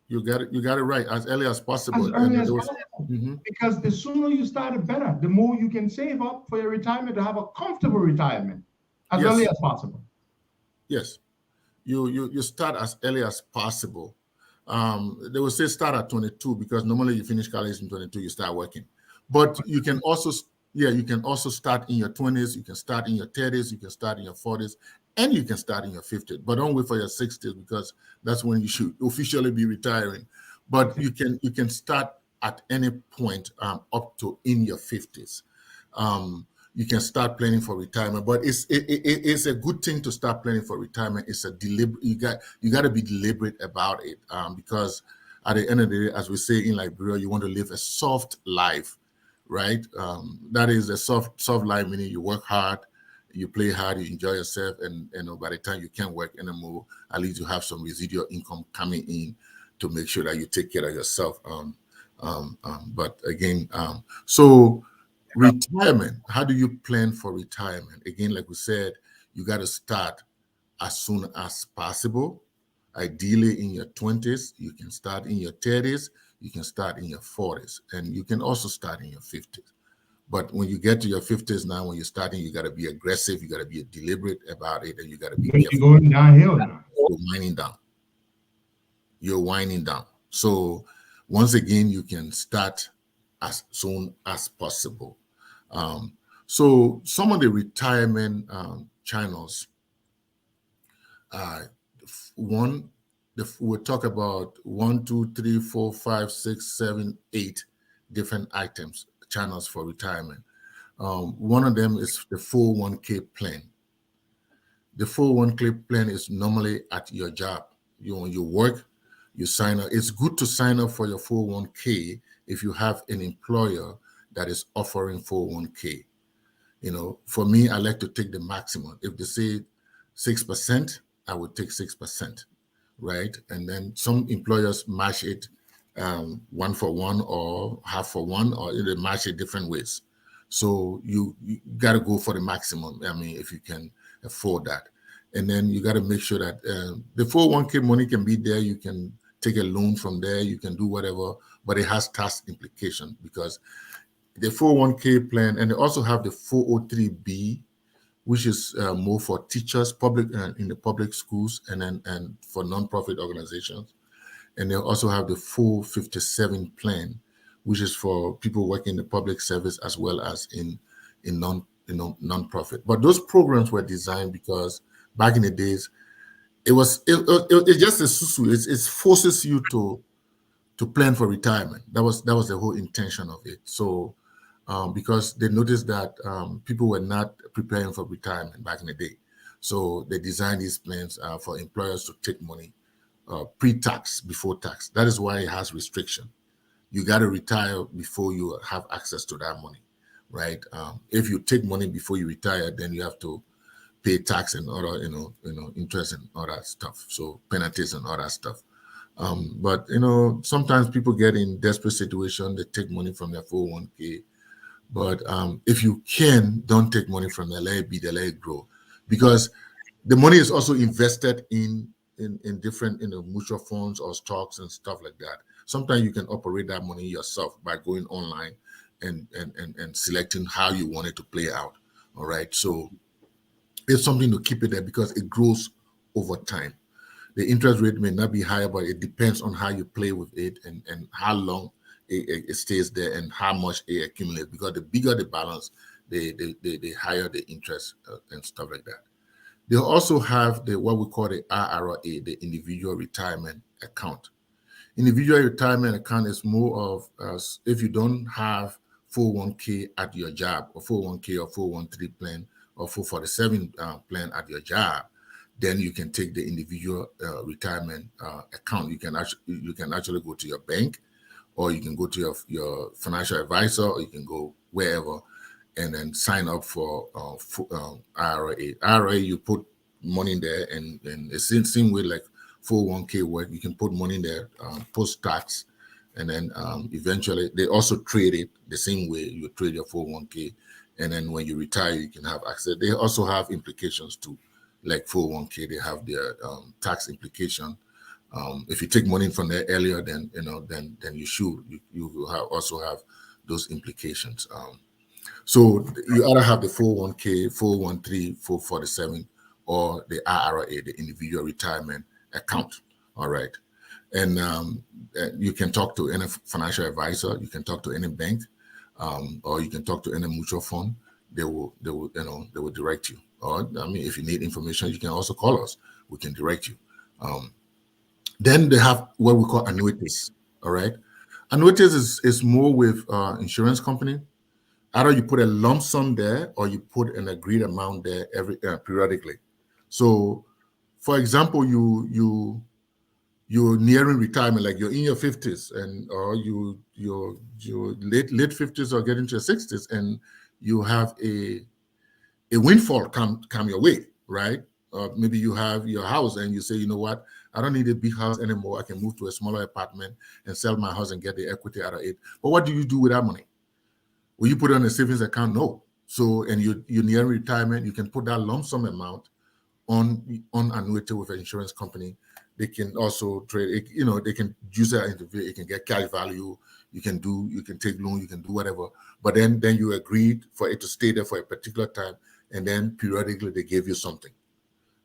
You got it right. As early as possible. As early as possible. Because the sooner you start, the better. The more you can save up for your retirement to have a comfortable retirement. As early as possible. Yes. You start as early as possible. They will say start at 22 because normally you finish college in 22, you start working. But you can also start in your 20s, you can start in your 30s, you can start in your 40s, and you can start in your 50s. But don't wait for your 60s because that's when you should officially be retiring. But you can start at any point up to in your 50s. You can start planning for retirement, but it's a good thing to start planning for retirement. It's a deliberate. You got to be deliberate about it because at the end of the day, as we say in Liberia, you want to live a soft life, right? That is a soft life, meaning you work hard, you play hard, you enjoy yourself, and by the time you can't work anymore, at least you have some residual income coming in to make sure that you take care of yourself. But again, so. Retirement, how do you plan for retirement? Again, like we said, you got to start as soon as possible. Ideally in your 20s, you can start in your 30s, you can start in your 40s, and you can also start in your 50s. But when you get to your 50s now, when you're starting, you got to be aggressive, you got to be deliberate about it, and you got to be careful. You're going downhill now. You're winding down. So once again, you can start as soon as possible. So some of the retirement channels, we'll talk about 1, 2, 3, 4, 5, 6, 7, 8 different channels for retirement. One of them is the 401k plan. The 401k plan is normally at your job. When you work, you sign up. It's good to sign up for your 401k if you have an employer that is offering 401k. For me, I like to take the maximum. If they say 6%, I would take 6%, right? And then some employers match it 1 for 1 or half for 1, or they match it different ways. So you got to go for the maximum. I mean, if you can afford that. And then you got to make sure that the 401k money can be there. You can take a loan from there. You can do whatever, but it has tax implications because the 401k plan, and they also have the 403b, which is more for teachers, in the public schools, and for nonprofit organizations. And they also have the 457 plan, which is for people working in the public service as well as in nonprofit. But those programs were designed because back in the days, it's just a susu. It forces you to plan for retirement. That was the whole intention of it. So. Because they noticed that people were not preparing for retirement back in the day. So they designed these plans for employers to take money pre-tax, before tax. That is why it has restriction. You got to retire before you have access to that money, right? If you take money before you retire, then you have to pay tax and other, interest and all that stuff. So penalties and all that stuff. But sometimes people get in desperate situation. They take money from their 401k. But if you can, don't take money from the let it grow, because the money is also invested in different mutual funds or stocks and stuff like that. Sometimes you can operate that money yourself by going online and selecting how you want it to play out. All right, so it's something to keep it there because it grows over time. The interest rate may not be higher, but it depends on how you play with it and how long it stays there and how much it accumulates, because the bigger the balance, the higher the interest and stuff like that. They also have what we call the IRA, the individual retirement account. Individual retirement account is more of if you don't have 401k at your job, or 401k or 413 plan or 447 plan at your job, then you can take the individual retirement account. You can actually go to your bank, or you can go to your financial advisor, or you can go wherever, and then sign up for IRA. IRA, you put money in there, and it's the same way like 401k work. You can put money in there post tax, and then eventually they also trade it the same way you trade your 401k, and then when you retire, you can have access. They also have implications too, like 401k. They have their tax implication. If you take money from there earlier, then then you will also have those implications. So you either have the 401k, 413, 447, or the IRA, the individual retirement account. All right. And you can talk to any financial advisor, you can talk to any bank, or you can talk to any mutual fund. They will direct you. Or if you need information, you can also call us. We can direct you. Then they have what we call annuities. All right. Annuities is more with insurance company. Either you put a lump sum there, or you put an agreed amount there every periodically. So, for example, you're nearing retirement, like you're in your 50s, and or you're late 50s or getting to your 60s, and you have a windfall come your way, right? Maybe you have your house and you say, you know what, I don't need a big house anymore. I can move to a smaller apartment and sell my house and get the equity out of it. But what do you do with that money? Will you put it on a savings account? No. So, and you're near retirement, you can put that lump sum amount on annuity with an insurance company. They can also trade it, they can use that into it, can get cash value, you can take loan, you can do whatever. But then you agreed for it to stay there for a particular time, and then periodically they give you something.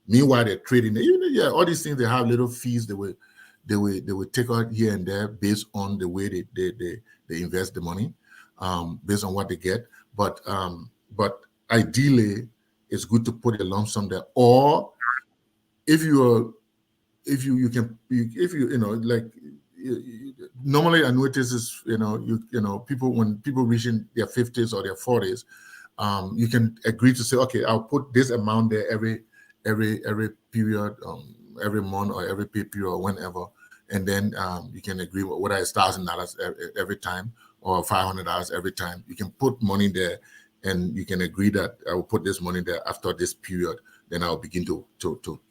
Meanwhile, they're trading. All these things, they have little fees they will take out here and there based on the way they invest the money. Based on what they get, but ideally, it's good to put a lump sum there. Or if you normally annuities is people, when people reaching their 50s or their 40s, you can agree to say, okay, I'll put this amount there every period, every month or every pay period or whenever, and then you can agree whether it's $1,000 every time or $500 every time. You can put money there, and you can agree that I will put this money there after this period. Then I'll begin to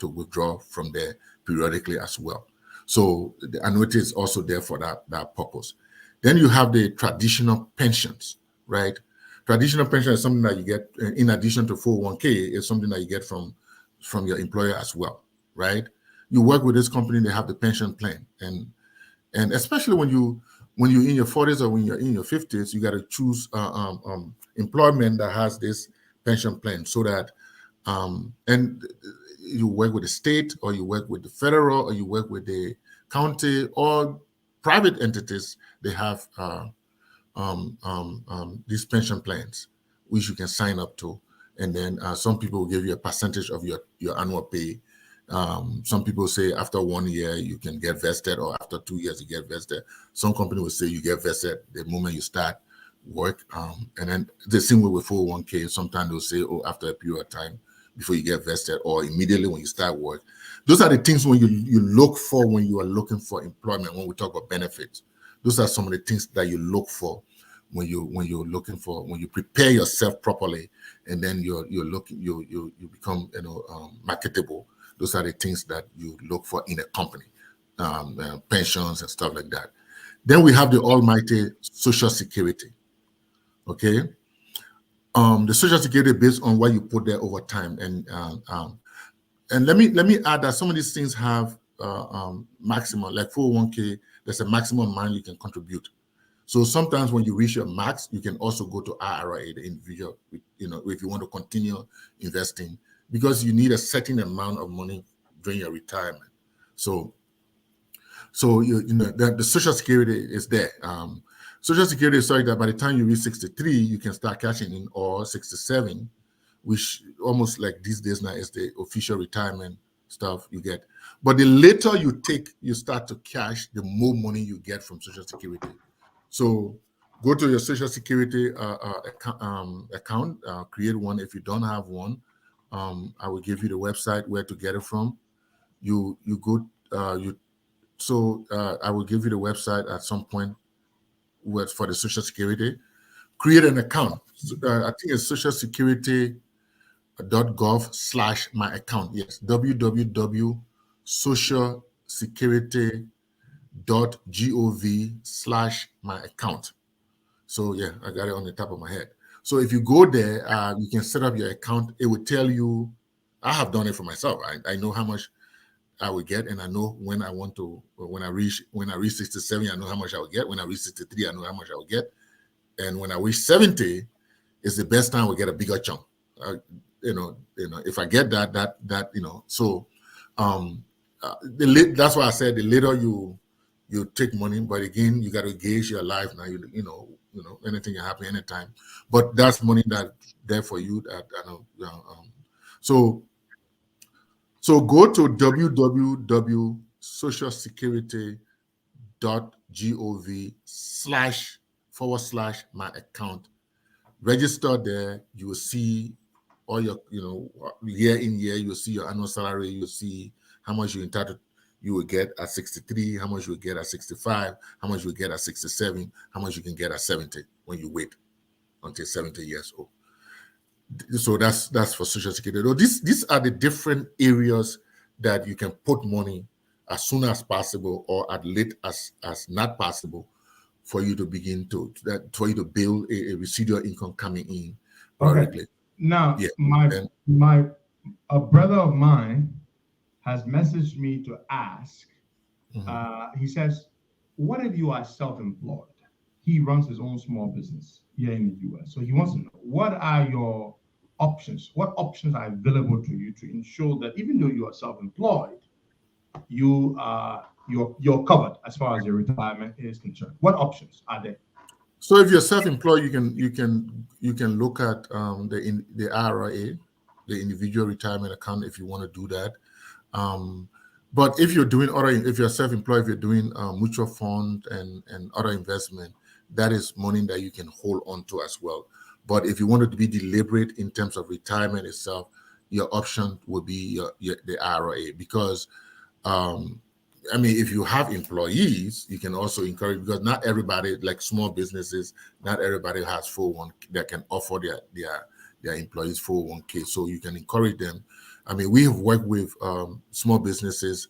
withdraw from there periodically as well. So the annuity is also there for that purpose. Then you have the traditional pensions, right? Traditional pension is something that you get in addition to 401k. It's something that you get from your employer as well, right? You work with this company, they have the pension plan, and especially when you're in your 40s or when you're in your 50s, you got to choose employment that has this pension plan, so that and you work with the state, or you work with the federal, or you work with the county, or private entities. They have these pension plans which you can sign up to, and then some people will give you a percentage of your annual pay. Some people say after 1 year you can get vested, or after 2 years you get vested. Some company will say you get vested the moment you start work. And then the same way with 401k, sometimes they'll say, oh, after a period of time before you get vested, or immediately when you start work. Those are the things when you look for when you are looking for employment. When we talk about benefits, those are some of the things that you look for when you're looking for, when you prepare yourself properly, and then you become marketable. Those are the things that you look for in a company, pensions and stuff like that. Then we have the almighty Social Security. Okay, the Social Security based on what you put there over time, and let me add that some of these things have maximum, like 401k. There's a maximum amount you can contribute. So sometimes when you reach your max, you can also go to IRA, the individual, if you want to continue investing, because you need a certain amount of money during your retirement. So the Social Security is there. Social Security is sorry that by the time you reach 63, you can start cashing in, or 67, which almost like these days now is the official retirement stuff you get. But the later you start to cash, the more money you get from Social Security. So Go to your Social Security account, create one. If you don't have one, I will give you the website where to get it from. I will give you the website at some point for the Social Security. Create an account. I think it's socialsecurity.gov/my account. Yes, www.socialsecurity.gov/my account. So yeah, I got it on the top of my head. So if you go there, you can set up your account. It will tell you. I have done it for myself. I know how much I will get, and I know when I want to. When I reach 67, I know how much I will get. When I reach 63, I know how much I will get. And when I reach 70, it's the best time we get a bigger chunk. If I get that. So that's why I said the later you take money, but again, you got to gauge your life now. Anything can happen anytime. But that's money that there for you. So go to www.socialsecurity.gov//my account. Register there. You will see all your, year in year, you'll see your annual salary. You'll see how much you entitled you will get at 63, how much you will get at 65, how much you will get at 67, how much you can get at 70 when you wait until 70 years old. So that's for Social Security. These are the different areas that you can put money as soon as possible or as late as not possible for you to begin for you to build a residual income coming in. Okay. Now, yeah. A brother of mine has messaged me to ask. He says, "What if you are self-employed?" He runs his own small business here in the U.S. So he wants to know, what are your options? What options are available to you to ensure that even though you are self-employed, you're covered as far as your retirement is concerned? What options are there? So if you're self-employed, you can look at the IRA, the individual retirement account, if you want to do that. But if you're doing if you're self-employed, if you're doing mutual fund and other investment, that is money that you can hold on to as well. But if you wanted to be deliberate in terms of retirement itself, your option would be the IRA, because if you have employees, you can also encourage, because not everybody, like small businesses, not everybody has 401 that can offer their employees 401k. So you can encourage them. We have worked with small businesses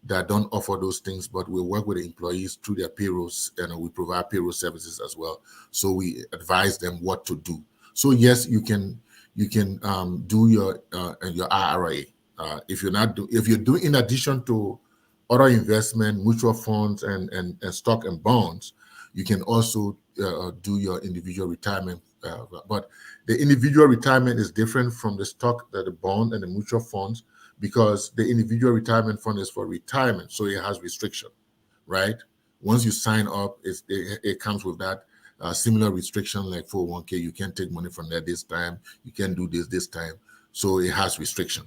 that don't offer those things, but we work with the employees through their payrolls, and we provide payroll services as well. So we advise them what to do. So yes, you can do your IRA. If you're doing, in addition to other investment, mutual funds and stock and bonds, you can also do your individual retirement. But the individual retirement is different from the stock, the bond, and the mutual funds, because the individual retirement fund is for retirement, so it has restriction, right? Once you sign up, it comes with that similar restriction like 401k. You can't take money from there this time. You can't do this time. So it has restriction.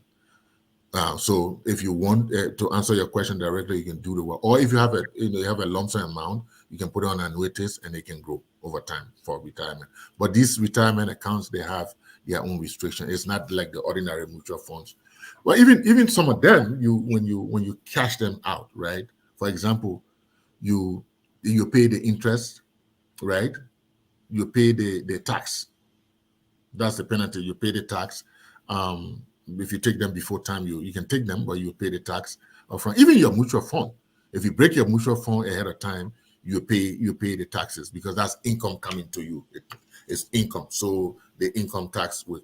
So if you want to answer your question directly, you can do the work. Or if you have a lump sum amount, you can put it on annuities and it can grow over time for retirement. But these retirement accounts, they have their own restriction. It's not like the ordinary mutual funds. Well, even some of them, when you cash them out, right? For example, you pay the interest, right? You pay the tax. That's the penalty. You pay the tax. If you take them before time, you can take them, but you pay the tax upfront. Even your mutual fund, if you break your mutual fund ahead of time, you pay the taxes, because that's income coming to you. It's income, so the income tax will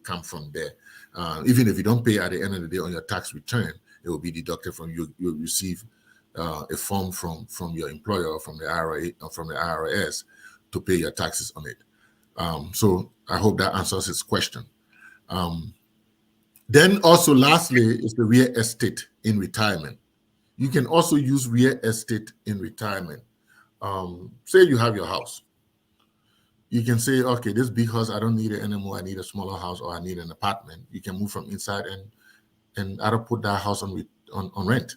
come from there. Even if you don't pay at the end of the day on your tax return, it will be deducted from you. You'll receive a form from your employer or from the IRA or from the IRS to pay your taxes on it. So I hope that answers his question. Then also, lastly, is the real estate in retirement. You can also use real estate in retirement. Say you have your house. You can say, okay, this big house, I don't need it anymore. I need a smaller house, or I need an apartment. You can move from inside and either put that house on rent,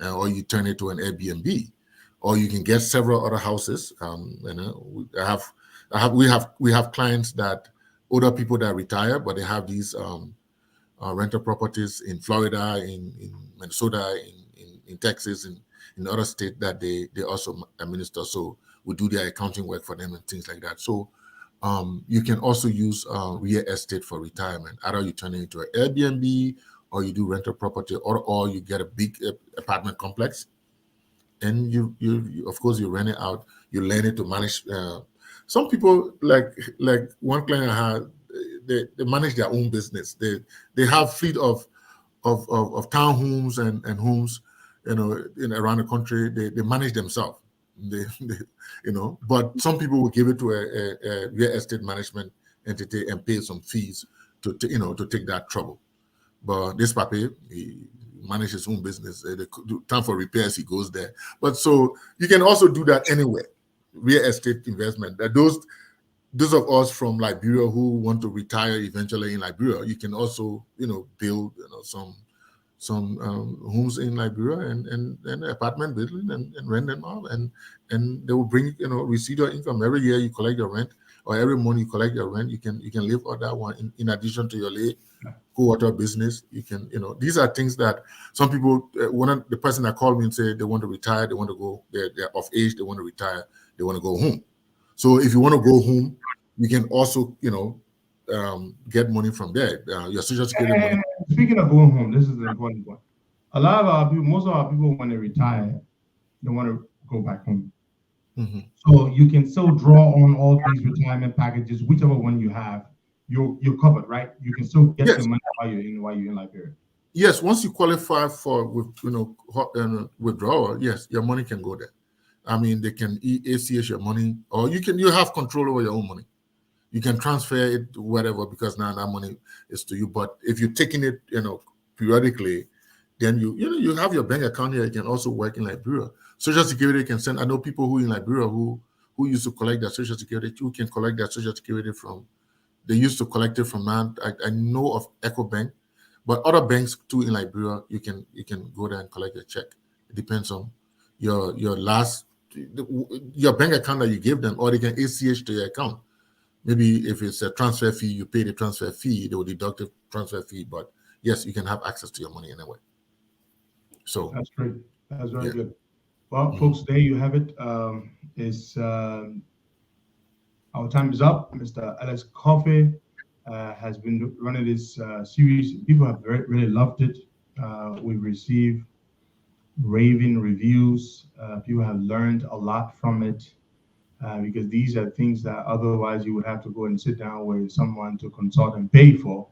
or you turn it to an Airbnb, or you can get several other houses. We have clients that older people that retire, but they have these rental properties in Florida, in Minnesota, in Texas, in other states that they also administer. So we do their accounting work for them and things like that. So you can also use real estate for retirement. Either you turn it into an Airbnb, or you do rental property, or you get a big apartment complex, and you of course you rent it out. You learn it to manage. Some people, like one client I had, they manage their own business. They have fleet of townhomes and homes, around the country. They manage themselves. But some people will give it to a real estate management entity and pay some fees to take that trouble. But this papi, he manages his own business. Time for repairs, he goes there. But so you can also do that anywhere. Real estate investment. That those of us from Liberia who want to retire eventually in Liberia, you can also build some homes in Liberia and apartment building and rent them out, and they will bring residual income every year. You collect your rent, or every month you collect your rent. You can live on that one in addition to your co-water business. You can these are things that some people. The person that called me and said they want to retire, they want to go, they're of age, they want to retire, they want to go home. So if you want to go home, you can also get money from there. Your social security money. Speaking of going home, this is the important one. A lot of our people, most of our people, when they retire, they want to go back home. Mm-hmm. So you can still draw on all these retirement packages, whichever one you have. You're covered, right? You can still get the money while you're in Liberia. Yes, once you qualify for withdrawal, yes, your money can go there. I mean, they can ACH your money, or you have control over your own money. You can transfer it to whatever, because now that money is to you. But if you're taking it, periodically, then you have your bank account here. You can also work in Liberia. Social Security can send. I know people who in Liberia who used to collect their Social Security. Who can collect their Social Security from? They used to collect it from now. I know of Echo Bank, but other banks too in Liberia. You can go there and collect your check. It depends on your bank account that you give them, or they can ACH to your account. Maybe if it's a transfer fee, you pay the transfer fee, they will deduct the transfer fee. But yes, you can have access to your money anyway. So that's great. That's very good. Well, folks, there you have it. Our time is up. Mr. Alex Coffey has been running this series. People have really loved it. We've received raving reviews. People have learned a lot from it. Because these are things that otherwise you would have to go and sit down with someone to consult and pay for.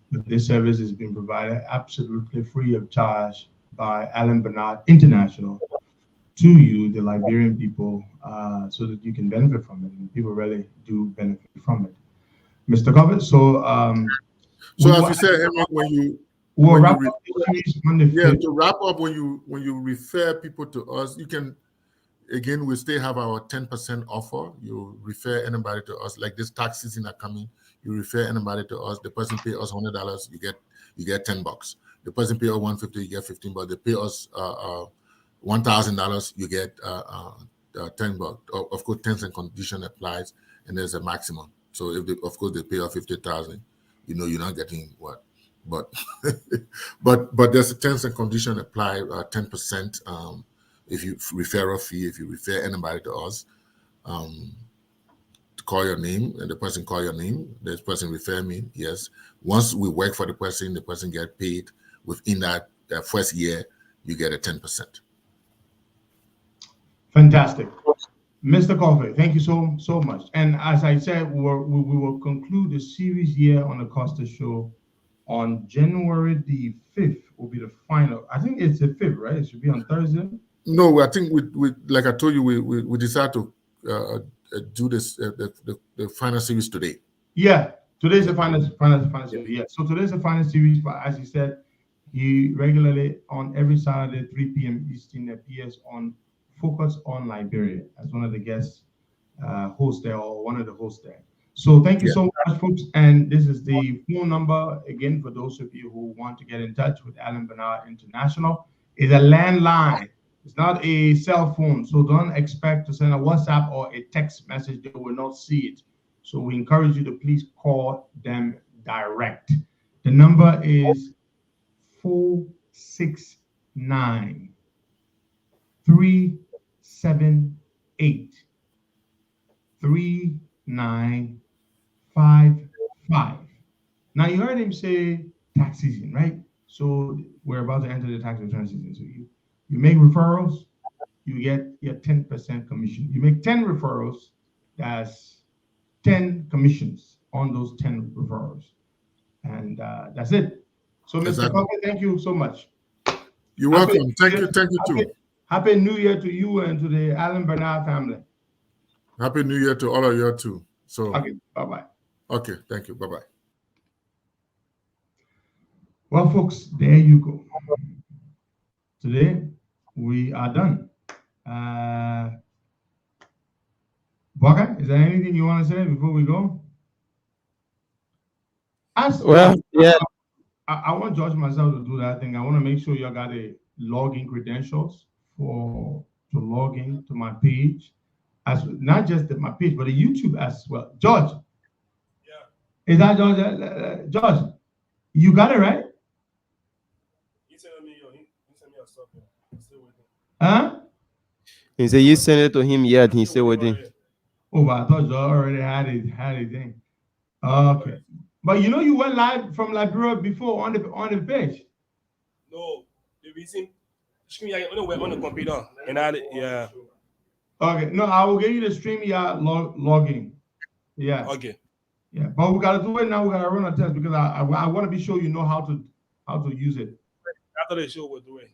But this service has been provided absolutely free of charge by Alan Bernard International to you, the Liberian people, so that you can benefit from it. And people really do benefit from it. Mr. Covet, so as you said, Henry, we'll wrap up the series on the 5th. To wrap up, when you refer people to us, you can. Again, we still have our 10% offer. You refer anybody to us, like this tax season are coming. You refer anybody to us. The person pay us $100, you get $10. The person pay us $150, you get $15. They pay us $1,000, you get $10. Of course, terms and condition applies, and there's a maximum. So if they pay us $50,000, you're not getting what, but but there's a terms and condition apply 10%. If you referral fee, if you refer anybody to us, to call your name, and the person call your name, this person refer me, yes. Once we work for the person get paid within that first year, you get a 10%. Fantastic. Mr. Coffey, thank you so much. And as I said, we will conclude the series here on the Costa Show on January the 5th will be the final. I think it's the 5th, right? It should be on Thursday. No, I think we like I told you, we decided to do this the final series today. Yeah, today's the final series. Yeah, so today's the final series. But as you said, he regularly on every Saturday 3 p.m. Eastern appears on Focus on Liberia as one of the guest hosts there, or one of the hosts there. So thank you so much, folks. And this is the phone number again for those of you who want to get in touch with Alan Bernard International. It's a landline. It's not a cell phone, so don't expect to send a WhatsApp or a text message. They will not see it. So we encourage you to please call them direct. The number is 469 378 3955. Now you heard him say tax season, right? So we're about to enter the tax return season. So you make referrals, you get your 10% commission. You make 10 referrals, that's 10 commissions on those 10 referrals. And that's it. So Mr. Exactly. Coffey, thank you so much. You're welcome. Thank you too. Happy New Year to you and to the Allen Bernard family. Happy New Year to all of you too. So okay, bye-bye. Okay, thank you. Bye-bye. Well, folks, there you go. Today, we are done. Baka, is there anything you want to say before we go? I want George myself to do that thing. I want to make sure you got a login credentials to log in to my page, as not just my page, but the YouTube as well. George, is that George? George, you got it right? Huh? He said you sent it to him yet. He still waiting. Oh, but I thought you already had it thing. Okay. But you went live from Liberia before on the page. No, the reason StreamYard only went on the computer and yeah. Okay, no, I will give you the StreamYard login. Yeah. Okay. Yeah, but we gotta do it now. We gotta run a test because I want to be sure you know how to use it. After the show, we'll do it.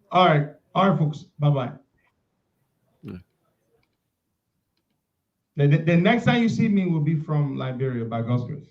All right, folks. Bye. The next time you see me will be from Liberia by God's grace.